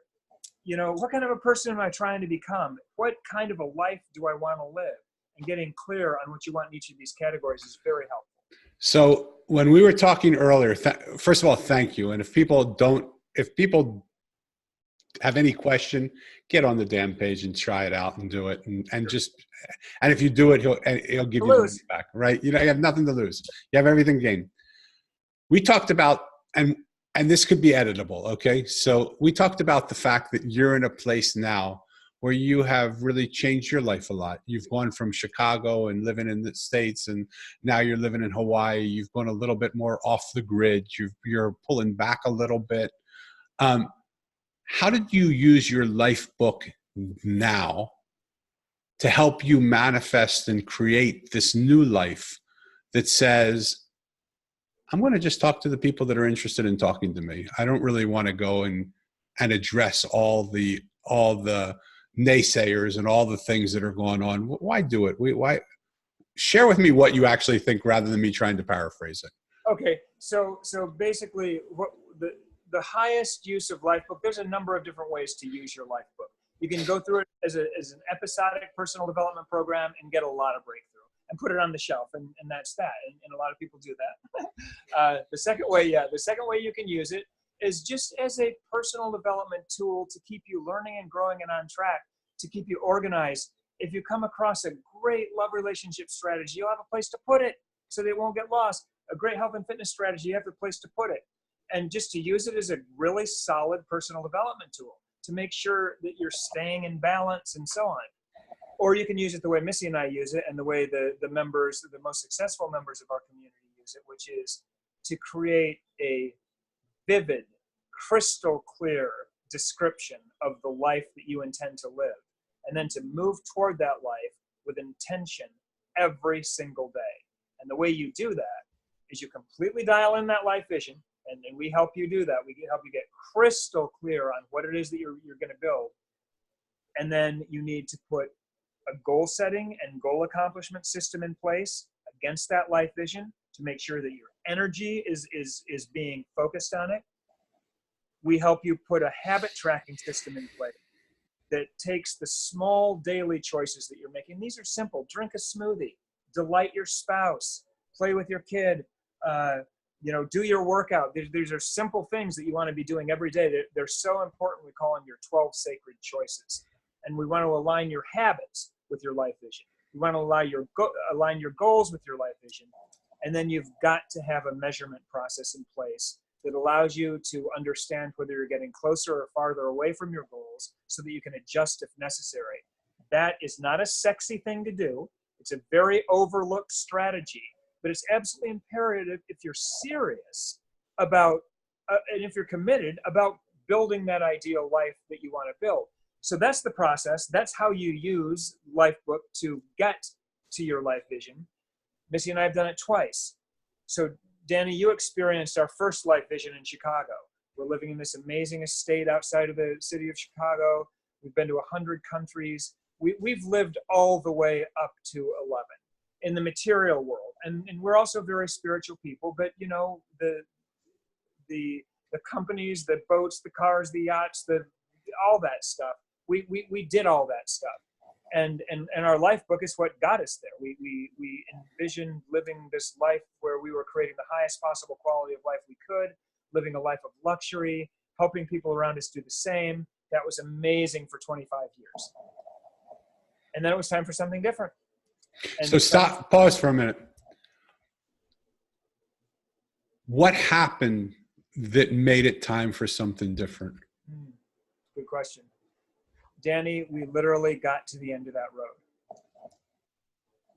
What kind of a person am I trying to become? What kind of a life do I want to live? And getting clear on what you want in each of these categories is very helpful. So when we were talking earlier, first of all, thank you. And if people have any question, get on the damn page and try it out and do it. And if you do it, he'll give you the money back, right? You have nothing to lose. You have everything gained. We talked about, and this could be editable. Okay. So we talked about the fact that you're in a place now where you have really changed your life a lot. You've gone from Chicago and living in the States, and now you're living in Hawaii. You've gone a little bit more off the grid. You're pulling back a little bit. How did you use your life book now to help you manifest and create this new life that says, I'm going to just talk to the people that are interested in talking to me. I don't really want to go and address all the naysayers and all the things that are going on. Why do it? Why share with me what you actually think rather than me trying to paraphrase it? Okay, so basically, what the highest use of life book, there's a number of different ways to use your life book. You can go through it as an episodic personal development program and get a lot of breakthrough and put it on the shelf, and that's that. And a lot of people do that. The second way you can use it is just as a personal development tool to keep you learning and growing and on track, to keep you organized. If you come across a great love relationship strategy, you'll have a place to put it so that it won't get lost. A great health and fitness strategy, you have a place to put it. And just to use it as a really solid personal development tool to make sure that you're staying in balance and so on. Or you can use it the way Missy and I use it, and the way the most successful members of our community use it, which is to create a vivid, crystal clear description of the life that you intend to live, and then to move toward that life with intention every single day. And the way you do that is you completely dial in that life vision, and we help you do that. We help you get crystal clear on what it is that you're going to build. And then you need to put a goal setting and goal accomplishment system in place against that life vision to make sure that your energy is being focused on it. We help you put a habit tracking system in place that takes the small daily choices that you're making. These are simple. Drink a smoothie, delight your spouse, play with your kid, do your workout. These are simple things that you want to be doing every day. They're so important. We call them your 12 sacred choices. And we want to align your habits with your life vision. You want to align your goals with your life vision. And then you've got to have a measurement process in place that allows you to understand whether you're getting closer or farther away from your goals so that you can adjust if necessary. That is not a sexy thing to do. It's a very overlooked strategy, but it's absolutely imperative if you're serious about, and if you're committed about building that ideal life that you want to build. So that's the process. That's how you use Lifebook to get to your life vision. Missy and I have done it twice. So Danny, you experienced our first life vision in Chicago. We're living in this amazing estate outside of the city of Chicago. We've been to 100 countries. We've lived all the way up to 11 in the material world. And we're also very spiritual people, but the companies, the boats, the cars, the yachts, all that stuff. We did all that stuff. And our life book is what got us there. We envisioned living this life where we were creating the highest possible quality of life we could, living a life of luxury, helping people around us do the same. That was amazing for 25 years. And then it was time for something different. And so pause for a minute. what happened that made it time for something different? Good question. Danny, we literally got to the end of that road.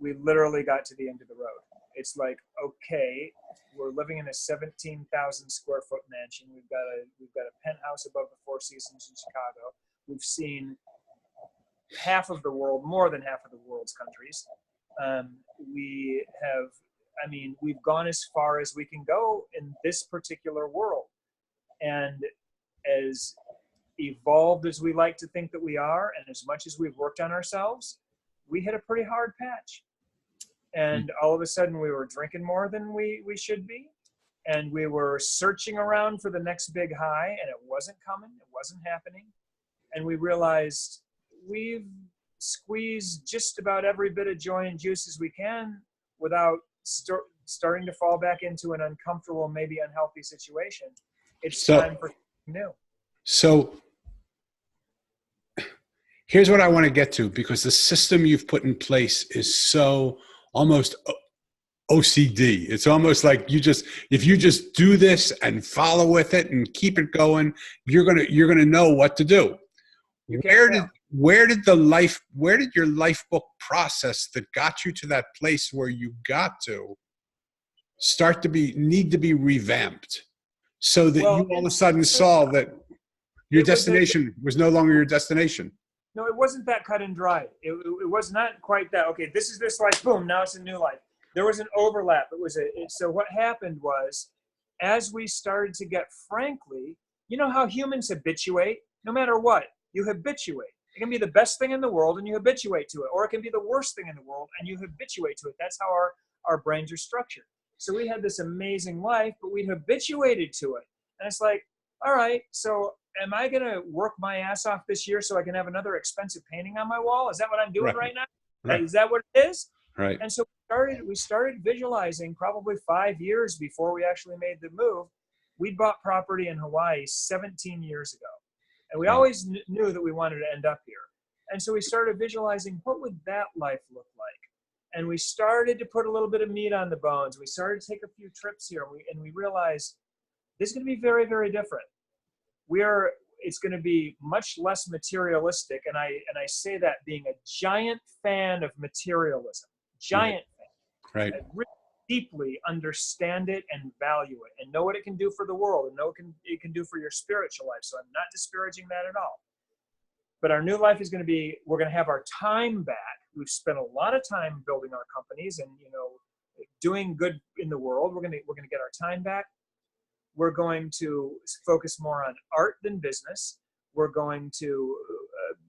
We literally got to the end of the road. It's like, okay, we're living in a 17,000 square foot mansion. We've got a penthouse above the Four Seasons in Chicago. We've seen half of the world, more than half of the world's countries. We've gone as far as we can go in this particular world. And as evolved as we like to think that we are, and as much as we've worked on ourselves, we hit a pretty hard patch. And all of a sudden we were drinking more than we should be. And we were searching around for the next big high, and it wasn't coming, it wasn't happening. And we realized we've squeezed just about every bit of joy and juice as we can without starting to fall back into an uncomfortable, maybe unhealthy situation. It's time for something new. So here's what I want to get to, because the system you've put in place is so almost OCD. It's almost like if you just do this and follow with it and keep it going, you're gonna know what to do. Where did your Lifebook process that got you to that place where you got to need to be revamped, so that you all of a sudden saw that your destination was no longer your destination? No, it wasn't that cut and dry. It was not quite that, okay, this is this life, boom, now it's a new life. There was an overlap. So what happened was, as we started to get, frankly, you know how humans habituate? No matter what, you habituate. It can be the best thing in the world and you habituate to it, or it can be the worst thing in the world and you habituate to it. That's how our brains are structured. So we had this amazing life, but we habituated to it. And it's like, all right, so am I going to work my ass off this year so I can have another expensive painting on my wall? Is that what I'm doing right now? Right. Is that what it is? Right. And so we started visualizing probably 5 years before we actually made the move. We bought property in Hawaii 17 years ago. And we always knew that we wanted to end up here. And so we started visualizing, what would that life look like? And we started to put a little bit of meat on the bones. We started to take a few trips here, and we realized this is going to be very, very different. It's going to be much less materialistic, and I say that being a giant fan of materialism, giant fan. Right. I really deeply understand it and value it, and know what it can do for the world, and know it can do for your spiritual life. So I'm not disparaging that at all. But our new life is going to be, we're going to have our time back. We've spent a lot of time building our companies and doing good in the world. We're going to get our time back. We're going to focus more on art than business. We're going to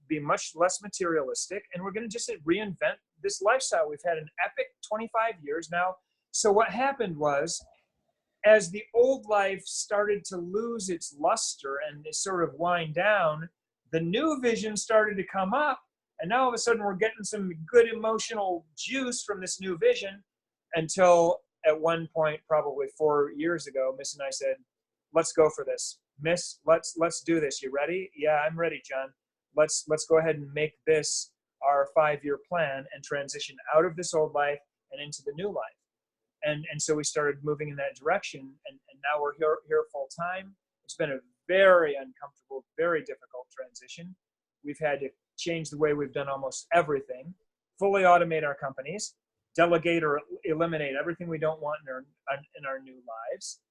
be much less materialistic, and we're going to just reinvent this lifestyle. We've had an epic 25 years now. So what happened was, as the old life started to lose its luster and sort of wind down, the new vision started to come up, and now all of a sudden we're getting some good emotional juice from this new vision, until at one point, probably 4 years ago, Miss and I said, let's go for this. Miss, let's do this. You ready? Yeah, I'm ready, John. Let's go ahead and make this our 5-year plan and transition out of this old life and into the new life. And so we started moving in that direction, and now we're here full time. It's been a very uncomfortable, very difficult transition. We've had to change the way we've done almost everything, fully automate our companies, delegate or eliminate everything we don't want in our new lives,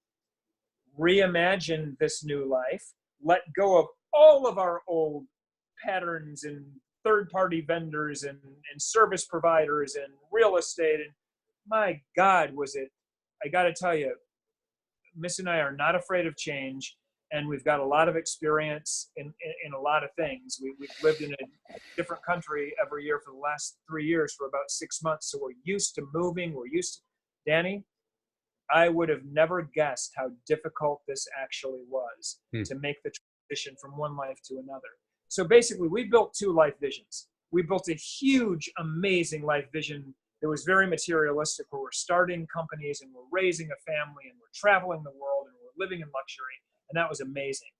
reimagine this new life, let go of all of our old patterns and third-party vendors and service providers and real estate. And my God, I got to tell you, Miss and I are not afraid of change, and we've got a lot of experience in a lot of things. We've lived in a different country every year for the last 3 years for about 6 months, so we're used to moving. Danny, I would have never guessed how difficult this actually was to make the transition from one life to another. So basically, we built 2 life visions. We built a huge, amazing life vision that was very materialistic, where we're starting companies and we're raising a family and we're traveling the world and we're living in luxury. And that was amazing.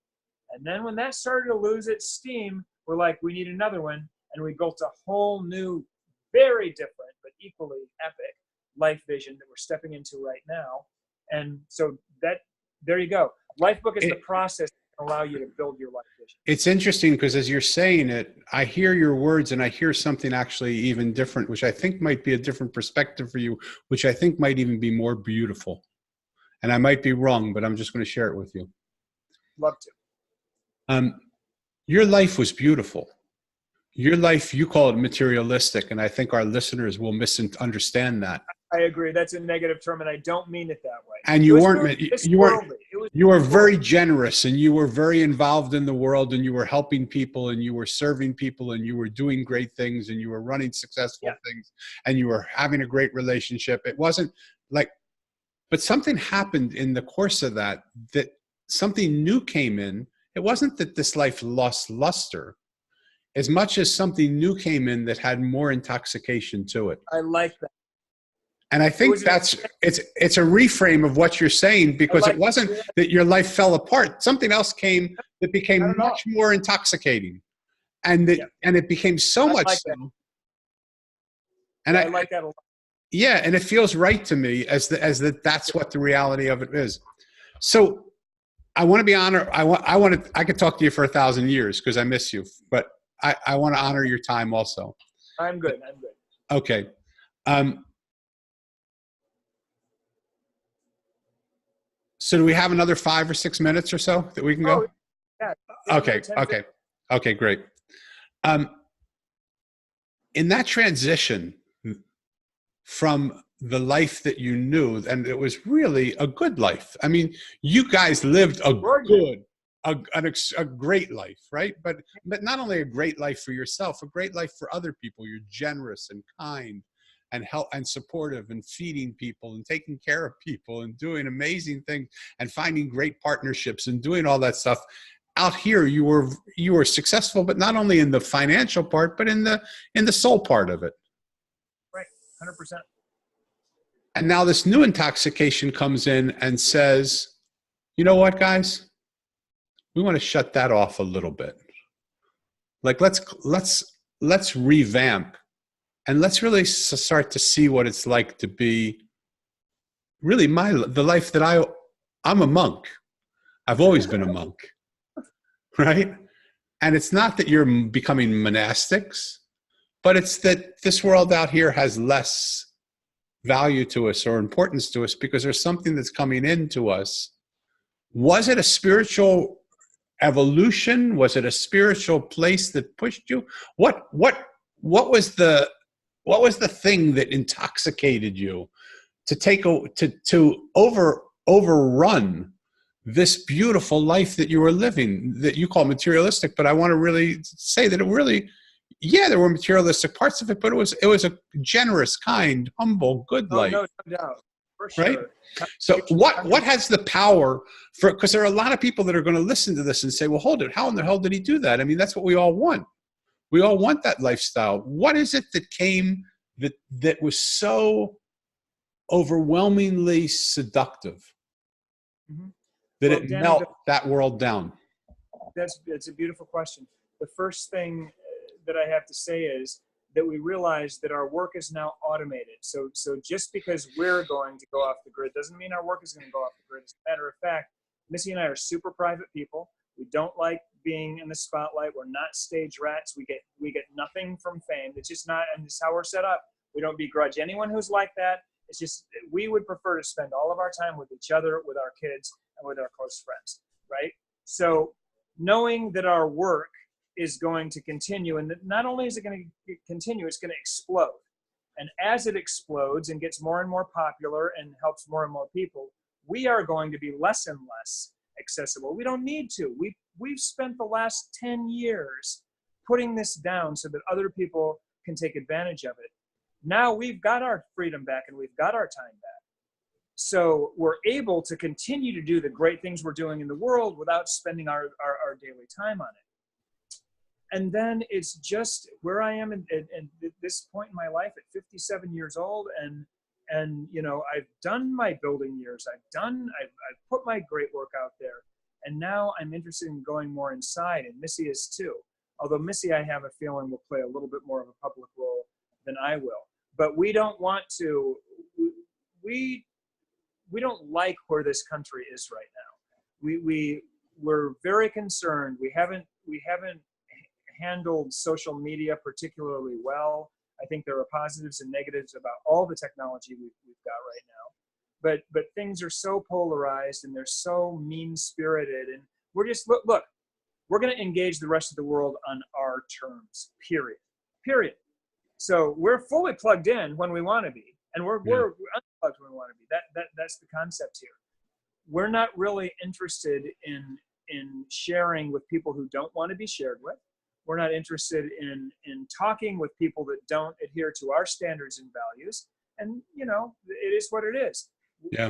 And then when that started to lose its steam, we're like, we need another one. And we built a whole new, very different, but equally epic life vision that we're stepping into right now. And so There you go. Lifebook is the process that can allow you to build your life vision. It's interesting because as you're saying it, I hear your words and I hear something actually even different, which I think might be a different perspective for you, which I think might even be more beautiful. And I might be wrong, but I'm just going to share it with you. Love to. Your life was beautiful. Your life, you call it materialistic, and I think our listeners will misunderstand that. I agree. That's a negative term, and I don't mean it that way. And you were very generous, and you were very involved in the world, and you were helping people, and you were serving people, and you were doing great things, and you were running successful things, and you were having a great relationship. It wasn't like, but something happened in the course of that something new came in. It wasn't that this life lost luster, as much as something new came in that had more intoxication to it. I like that. And I think it's a reframe of what you're saying, because it wasn't that your life fell apart. Something else came that became much more intoxicating. And it became so much so. And I like that a lot. Yeah, and it feels right to me as that's what the reality of it is. So I want to be honored. I could talk to you for 1,000 years because I miss you, but I want to honor your time also. I'm good. Okay. So do we have another 5 or 6 minutes or so that we can go? Yeah. Okay, great. In that transition from the life that you knew, and it was really a good life. I mean, you guys lived a great life, right? But not only a great life for yourself, a great life for other people. You're generous and kind and help and supportive and feeding people and taking care of people and doing amazing things and finding great partnerships and doing all that stuff. Out here, you were successful, but not only in the financial part, but in the soul part of it. Right, 100%. And now this new intoxication comes in and says, you know what, guys? We want to shut that off a little bit. Like, let's revamp, and let's really start to see what it's like to be really the life that I'm a monk. I've always been a monk, right? And it's not that you're becoming monastics, but it's that this world out here has less value to us or importance to us because there's something that's coming into us. Was it a spiritual evolution? Was it a spiritual place that pushed you? What was the thing that intoxicated you to overrun this beautiful life that you were living, that you call materialistic? But I want to really say that it really, there were materialistic parts of it, but it was a generous, kind, humble, good life. No doubt. For sure. Right? So what has the power for, because there are a lot of people that are going to listen to this and say, well, hold it. How in the hell did he do that? I mean, that's what we all want. We all want that lifestyle. What is it that came that was so overwhelmingly seductive that it melted that world down? That's a beautiful question. The first thing that I have to say is that we realize that our work is now automated. So just because we're going to go off the grid doesn't mean our work is going to go off the grid. As a matter of fact, Missy and I are super private people. We don't like being in the spotlight. We're not stage rats. We get nothing from fame. It's just not, and this is how we're set up. We don't begrudge anyone who's like that. It's just, we would prefer to spend all of our time with each other, with our kids, and with our close friends, right? So knowing that our work is going to continue, and that not only is it going to continue, it's going to explode. And as it explodes and gets more and more popular and helps more and more people, we are going to be less and less accessible. We don't need to. We've spent the last 10 years putting this down so that other people can take advantage of it. Now we've got our freedom back and we've got our time back. So we're able to continue to do the great things we're doing in the world without spending our daily time on it. And then it's just where I am at this point in my life at 57 years old. And you know, I've done my building years. I've put my great work out there. And now I'm interested in going more inside, and Missy is too. Although Missy, I have a feeling, will play a little bit more of a public role than I will. But we don't want to, we don't like where this country is right now. we're very concerned. We haven't handled social media particularly well. I think there are positives and negatives about all the technology we've got right now, but things are so polarized and they're so mean-spirited, and we're just look. We're going to engage the rest of the world on our terms. Period. So we're fully plugged in when we want to be, and we're unplugged when we want to be. That's the concept here. We're not really interested in sharing with people who don't want to be shared with. We're not interested in talking with people that don't adhere to our standards and values. And, you know, it is what it is. Yeah.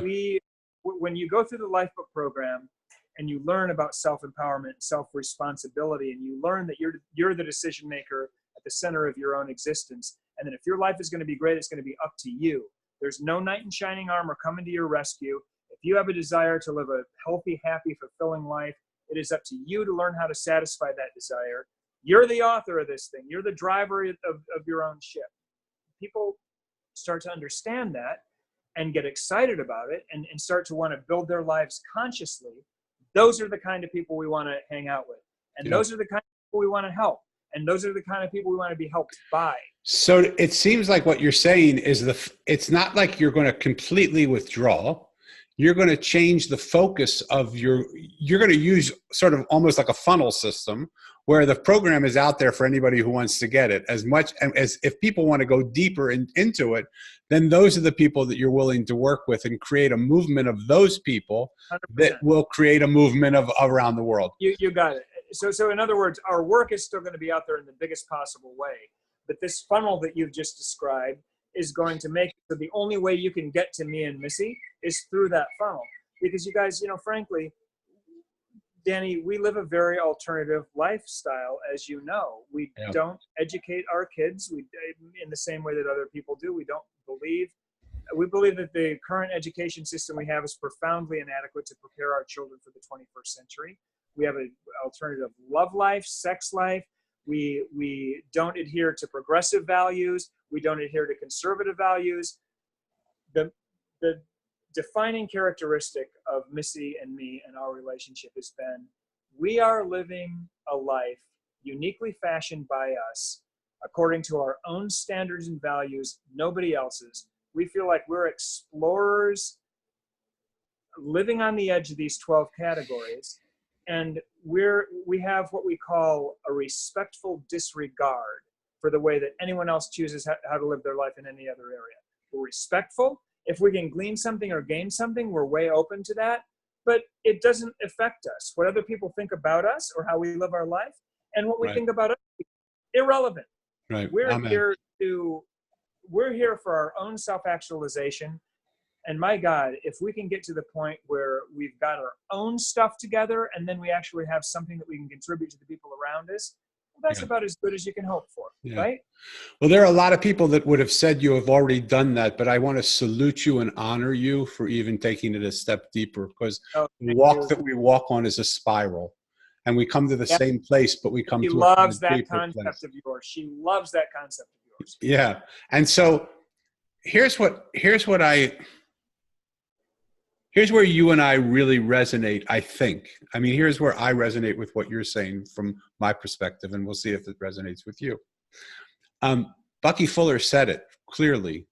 When you go through the Lifebook program and you learn about self-empowerment and self-responsibility, and you learn that you're the decision maker at the center of your own existence, and that if your life is going to be great, it's going to be up to you. There's no knight in shining armor coming to your rescue. If you have a desire to live a healthy, happy, fulfilling life, it is up to you to learn how to satisfy that desire. You're the author of this thing. You're the driver of your own ship. People start to understand that and get excited about it and start to want to build their lives consciously. Those are the kind of people we want to hang out with. And those are the kind of people we want to help. And those are the kind of people we want to be helped by. So it seems like what you're saying is it's not like you're going to completely withdraw. You're going to change the focus of you're going to use sort of almost like a funnel system where the program is out there for anybody who wants to get it. As much as if people want to go deeper into it, then those are the people that you're willing to work with and create a movement of those people 100%. That will create a movement of around the world. You got it. So in other words, our work is still going to be out there in the biggest possible way. But this funnel that you've just described is going to make it so the only way you can get to me and Missy is through that funnel. Because you guys, you know, frankly, Danny, we live a very alternative lifestyle, as you know. We don't educate our kids in the same way that other people do. We believe that the current education system we have is profoundly inadequate to prepare our children for the 21st century. We have an alternative love life, sex life. We don't adhere to progressive values. We don't adhere to conservative values. The defining characteristic of Missy and me and our relationship has been we are living a life uniquely fashioned by us according to our own standards and values, nobody else's. We feel like we're explorers living on the edge of these 12 categories. And we have what we call a respectful disregard for the way that anyone else chooses how to live their life in any other area. We're respectful. If we can glean something or gain something, we're way open to that. But it doesn't affect us. What other people think about us or how we live our life and what we think about us, irrelevant. Right. We're here for our own self-actualization. And my God, if we can get to the point where we've got our own stuff together and then we actually have something that we can contribute to the people around us, well, that's about as good as you can hope for, right? Well, there are a lot of people that would have said you have already done that, but I want to salute you and honor you for even taking it a step deeper, because the walk that we walk on is a spiral. And we come to the same place, but we come to a deeper place. She loves that concept of yours. She loves that concept of yours. Yeah. And so here's where you and I really resonate, I think. I mean, here's where I resonate with what you're saying from my perspective, and we'll see if it resonates with you. Bucky Fuller said it clearly.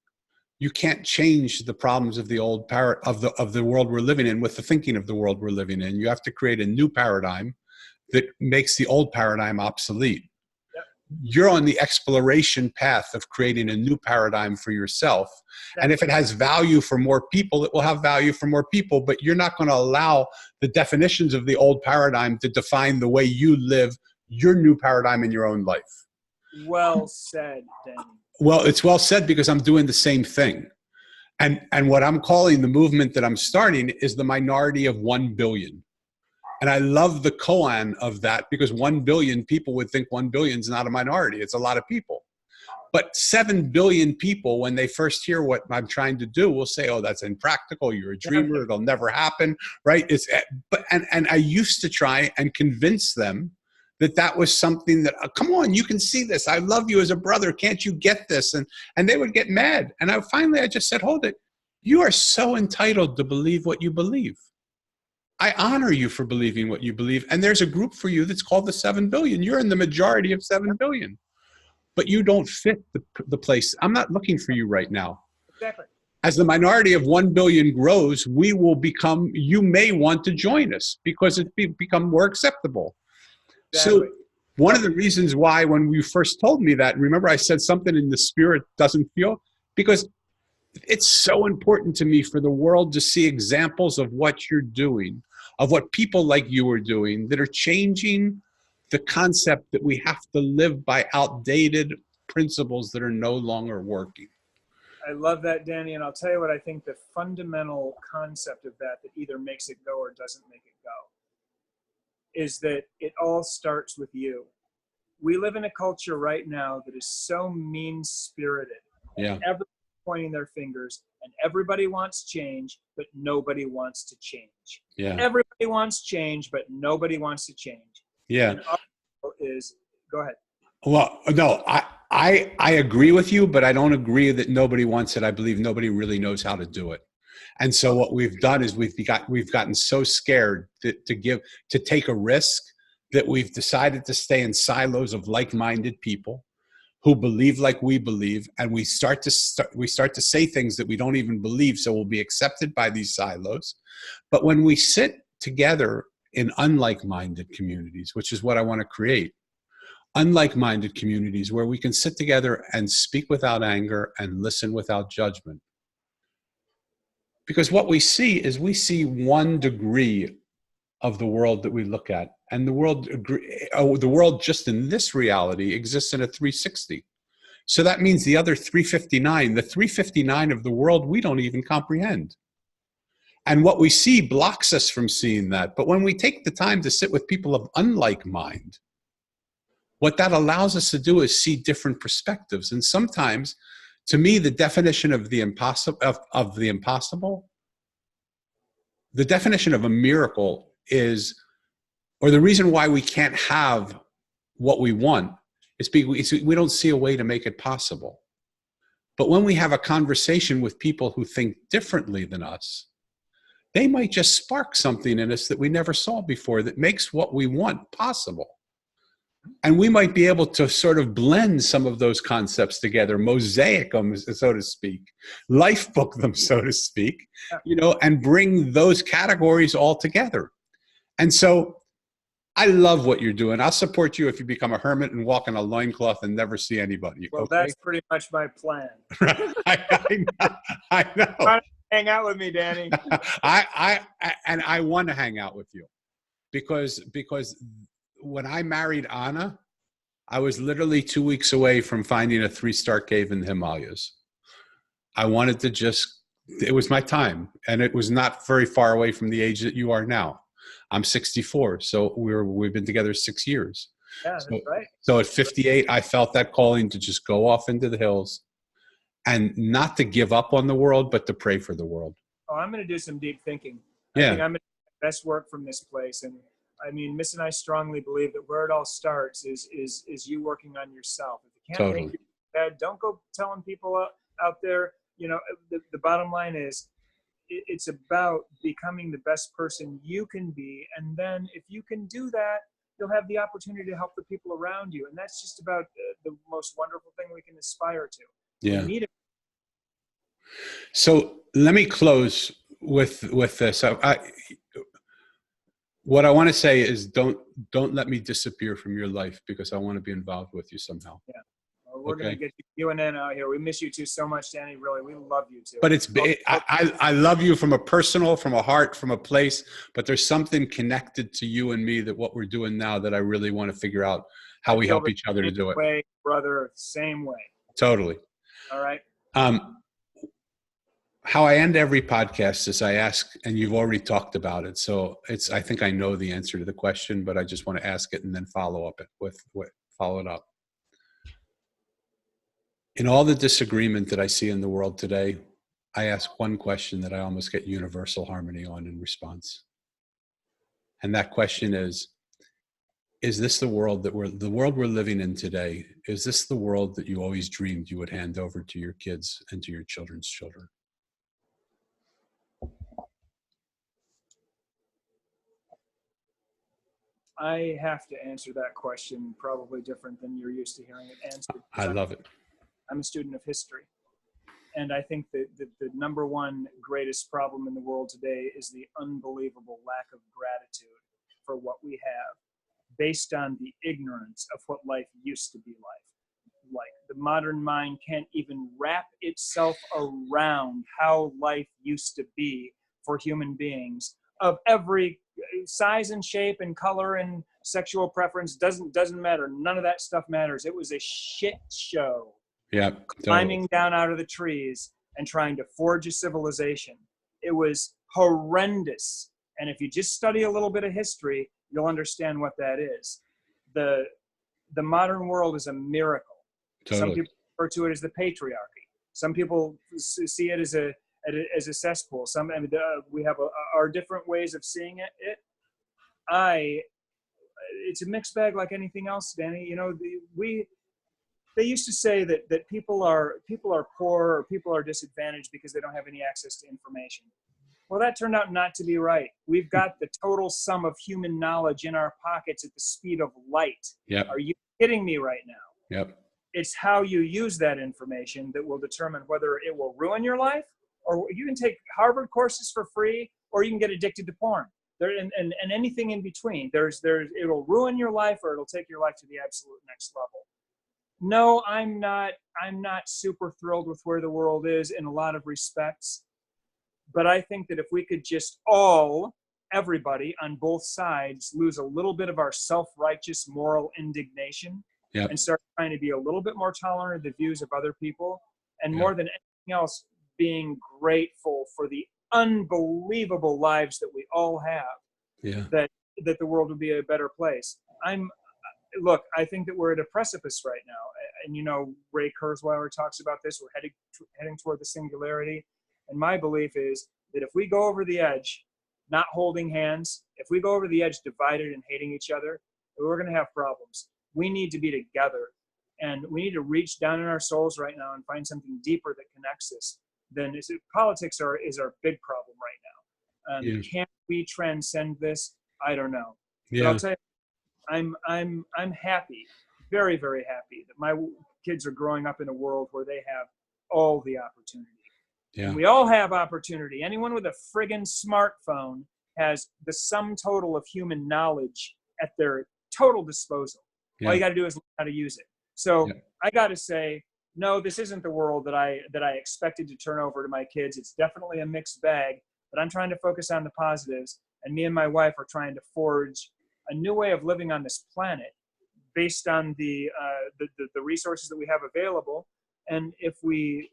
You can't change the problems of the old of the world we're living in with the thinking of the world we're living in. You have to create a new paradigm that makes the old paradigm obsolete. You're on the exploration path of creating a new paradigm for yourself. And if it has value for more people, it will have value for more people, but you're not going to allow the definitions of the old paradigm to define the way you live your new paradigm in your own life. Well said, Danny. Well, it's well said because I'm doing the same thing. And what I'm calling the movement that I'm starting is the minority of 1 billion. And I love the koan of that because 1 billion people would think 1 billion is not a minority. It's a lot of people. But 7 billion people, when they first hear what I'm trying to do, will say, oh, that's impractical. You're a dreamer. It'll never happen. Right? And I used to try and convince them that was something that, come on, you can see this. I love you as a brother. Can't you get this? And they would get mad. And I just said, hold it. You are so entitled to believe what you believe. I honor you for believing what you believe. And there's a group for you that's called the 7 billion. You're in the majority of 7 billion, but you don't fit the place. I'm not looking for you right now. Exactly. As the minority of 1 billion grows, we will become, you may want to join us because it's become more acceptable. Exactly. So one of the reasons why when you first told me that, remember I said something in the spirit doesn't feel, because it's so important to me for the world to see examples of what you're doing, of what people like you are doing that are changing the concept that we have to live by outdated principles that are no longer working. I love that, Danny. And I'll tell you what I think the fundamental concept of that either makes it go or doesn't make it go is that it all starts with you. We live in a culture right now that is so mean-spirited. Yeah. Everybody's pointing their fingers, and everybody wants change, but nobody wants to change. Yeah. Everybody wants change, but nobody wants to change. Yeah. And our goal is, go ahead. Well, no, I agree with you, but I don't agree that nobody wants it. I believe nobody really knows how to do it. And so what we've done is we've gotten so scared to take a risk that we've decided to stay in silos of like-minded people who believe like we believe, and we start to say things that we don't even believe, so we'll be accepted by these silos. But when we sit together in unlike-minded communities, which is what I want to create, unlike-minded communities where we can sit together and speak without anger and listen without judgment. Because what we see is we see 1 degree of the world that we look at, and the world just in this reality exists in a 360. So that means the other 359, the 359 of the world, we don't even comprehend. And what we see blocks us from seeing that. But when we take the time to sit with people of unlike mind, what that allows us to do is see different perspectives. And sometimes, to me, the definition of the impossible, the definition of a miracle is, or the reason why we can't have what we want is because we don't see a way to make it possible. But when we have a conversation with people who think differently than us, they might just spark something in us that we never saw before that makes what we want possible. And we might be able to sort of blend some of those concepts together, mosaic them, so to speak, lifebook them, so to speak, and bring those categories all together. And so I love what you're doing. I'll support you if you become a hermit and walk in a loincloth and never see anybody. Well, okay? That's pretty much my plan. I know. Why don't you hang out with me, Danny? I want to hang out with you because when I married Anna, I was literally 2 weeks away from finding a 3-star cave in the Himalayas. I wanted to it was my time, and it was not very far away from the age that you are now. I'm 64, so we've been together 6 years. Yeah, that's right. So at 58, I felt that calling to just go off into the hills and not to give up on the world, but to pray for the world. Oh, I'm going to do some deep thinking. Yeah. I think I'm going to do the best work from this place. And I mean, Miss and I strongly believe that where it all starts is you working on yourself. If you can't make your bed, don't go telling people out there. The bottom line is it's about becoming the best person you can be. And then if you can do that, you'll have the opportunity to help the people around you. And that's just about the most wonderful thing we can aspire to. Yeah. We need it. So let me close with this. What I want to say is don't let me disappear from your life, because I want to be involved with you somehow. Yeah. Well, we're going to get you and Anna out here. We miss you two so much, Danny. Really, we love you too. But I love you from a personal, from a heart, from a place. But there's something connected to you and me that what we're doing now that I really want to figure out how we help each other to do it. Way, brother, same way. Totally. All right. How I end every podcast is I ask, and you've already talked about it, so I think I know the answer to the question, but I just want to ask it and then follow it up. In all the disagreement that I see in the world today, I ask one question that I almost get universal harmony on in response. And that question is this the world we're living in today? Is this the world that you always dreamed you would hand over to your kids and to your children's children? I have to answer that question probably different than you're used to hearing it answered. I love it. I'm a student of history. And I think that the number one greatest problem in the world today is the unbelievable lack of gratitude for what we have, based on the ignorance of what life used to be like. The modern mind can't even wrap itself around how life used to be for human beings of every size and shape and color and sexual preference. Doesn't matter. None of that stuff matters. It was a shit show. Yeah, Climbing down out of the trees and trying to forge a civilization. It was horrendous. And if you just study a little bit of history, you'll understand what that is. The modern world is a miracle. Totally. Some people refer to it as the patriarchy. Some people see it as a cesspool. We have our different ways of seeing it. It's a mixed bag like anything else, Danny. You know, they used to say that people are poor or people are disadvantaged because they don't have any access to information. Well, that turned out not to be right. We've got the total sum of human knowledge in our pockets at the speed of light. Yep. Are you kidding me right now? Yep. It's how you use that information that will determine whether it will ruin your life, or you can take Harvard courses for free, or you can get addicted to porn. And anything in between. It'll ruin your life, or it'll take your life to the absolute next level. No, I'm not super thrilled with where the world is in a lot of respects. But I think that if we could just everybody on both sides, lose a little bit of our self-righteous moral indignation, yep, and start trying to be a little bit more tolerant of the views of other people, and more than anything else, being grateful for the unbelievable lives that we all have, that the world would be a better place. Look, I think that we're at a precipice right now. And, you know, Ray Kurzweil talks about this. We're heading toward the singularity. And my belief is that if we go over the edge, not holding hands, if we go over the edge divided and hating each other, we're going to have problems. We need to be together. And we need to reach down in our souls right now and find something deeper that connects us. Politics is our big problem right now. Can we transcend this? I don't know. But I'll tell you, I'm happy, very, very happy that my kids are growing up in a world where they have all the opportunity. Yeah. And we all have opportunity. Anyone with a friggin' smartphone has the sum total of human knowledge at their total disposal. Yeah. All you got to do is learn how to use it. So I got to say, no, this isn't the world that I expected to turn over to my kids. It's definitely a mixed bag, but I'm trying to focus on the positives. And me and my wife are trying to forge a new way of living on this planet based on the resources that we have available. And if we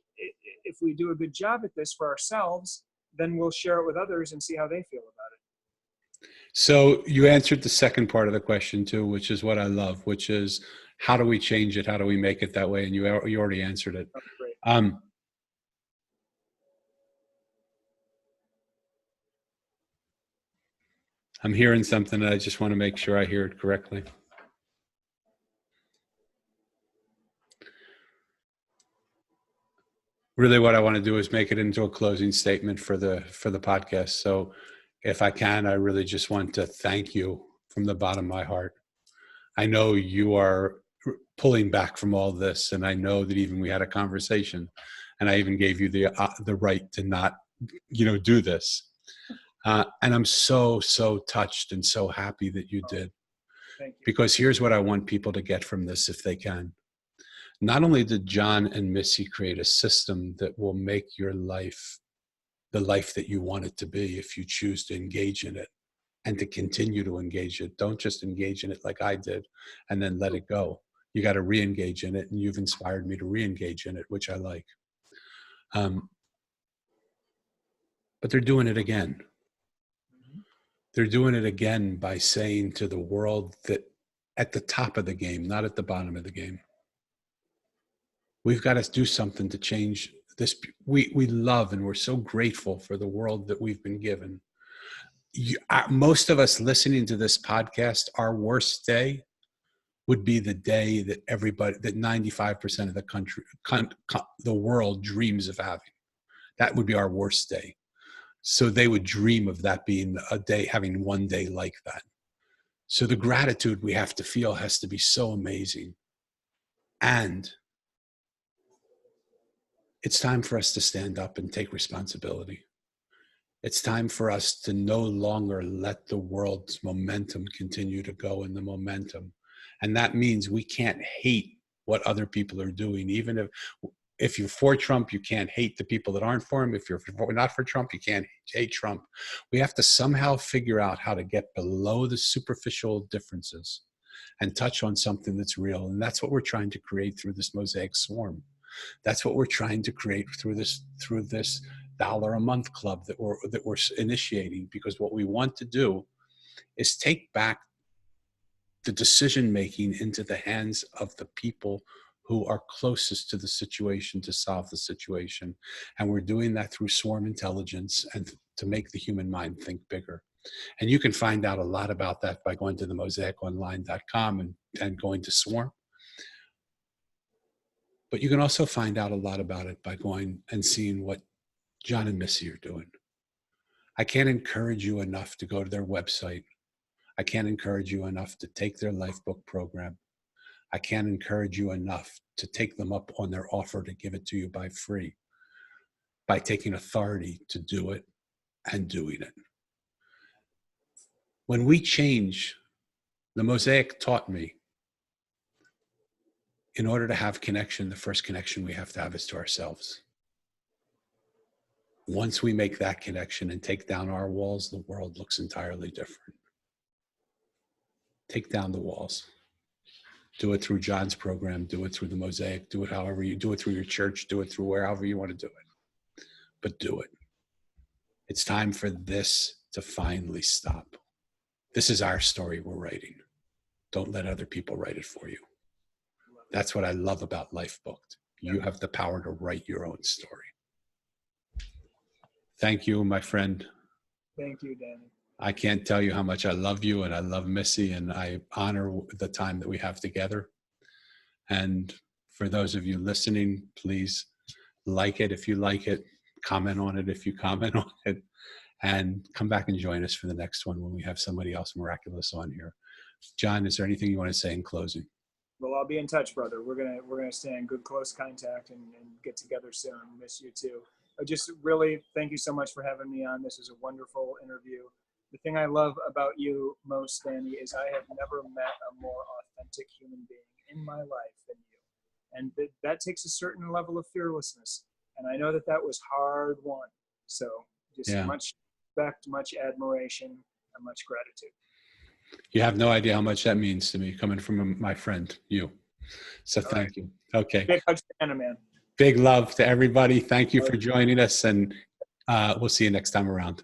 do a good job at this for ourselves, then we'll share it with others and see how they feel about it. So you answered the second part of the question too, which is what I love, which is how do we change it? How do we make it that way? And you already answered it. Oh, great. I'm hearing something and I just want to make sure I hear it correctly. Really what I want to do is make it into a closing statement for the podcast. So if I can, I really just want to thank you from the bottom of my heart. I know you are pulling back from all this, and I know that even we had a conversation and I even gave you the right to not, do this. And I'm so touched and so happy that you did. Thank you. Because here's what I want people to get from this if they can. Not only did Jon and Missy create a system that will make your life the life that you want it to be if you choose to engage in it and to continue to engage it. Don't just engage in it like I did and then let it go. You got to re-engage in it, and you've inspired me to re-engage in it, which I like. But they're doing it again. They're doing it again by saying to the world that at the top of the game, not at the bottom of the game, we've got to do something to change this. We love and we're so grateful for the world that we've been given. Most of us listening to this podcast, our worst day would be the day that 95% of the country, the world dreams of having. That would be our worst day. So they would dream of that being a day, having one day like that. So the gratitude we have to feel has to be so amazing. And it's time for us to stand up and take responsibility. It's time for us to no longer let the world's momentum continue to go in the momentum. And that means we can't hate what other people are doing. Even if you're for Trump, you can't hate the people that aren't for him. If you're not for Trump, you can't hate Trump. We have to somehow figure out how to get below the superficial differences and touch on something that's real. And that's what we're trying to create through this Mosaic Swarm. That's what we're trying to create through this $1 a month club that we're initiating, because what we want to do is take back the decision making into the hands of the people who are closest to the situation to solve the situation. And we're doing that through swarm intelligence and to make the human mind think bigger. And you can find out a lot about that by going to the mosaiconline.com and going to Swarm. But you can also find out a lot about it by going and seeing what Jon and Missy are doing. I can't encourage you enough to go to their website. I can't encourage you enough to take their Lifebook program. I can't encourage you enough to take them up on their offer to give it to you by free, by taking authority to do it and doing it. When we change, the Mosaic taught me, in order to have connection, the first connection we have to have is to ourselves. Once we make that connection and take down our walls, the world looks entirely different. Take down the walls. Do it through Jon's program, do it through the Mosaic, do it however you do it, through your church, do it through wherever you want to do it. But do it. It's time for this to finally stop. This is our story we're writing. Don't let other people write it for you. That's what I love about Lifebook. You have the power to write your own story. Thank you, my friend. Thank you, Danny. I can't tell you how much I love you, and I love Missy, and I honor the time that we have together. And for those of you listening, please like it if you like it, comment on it if you comment on it, and come back and join us for the next one when we have somebody else miraculous on here. Jon, is there anything you want to say in closing? Well, I'll be in touch, brother. We're gonna stay in good close contact and get together soon. Miss you too. I just really thank you so much for having me on. This is a wonderful interview. The thing I love about you most, Danny, is I have never met a more authentic human being in my life than you. And that takes a certain level of fearlessness. And I know that was hard won. So just much respect, much admiration, and much gratitude. You have no idea how much that means to me, coming from my friend, you. So thank you. Okay. Big hugs to Anna, man. Big love to everybody. Thank you for joining us, and we'll see you next time around.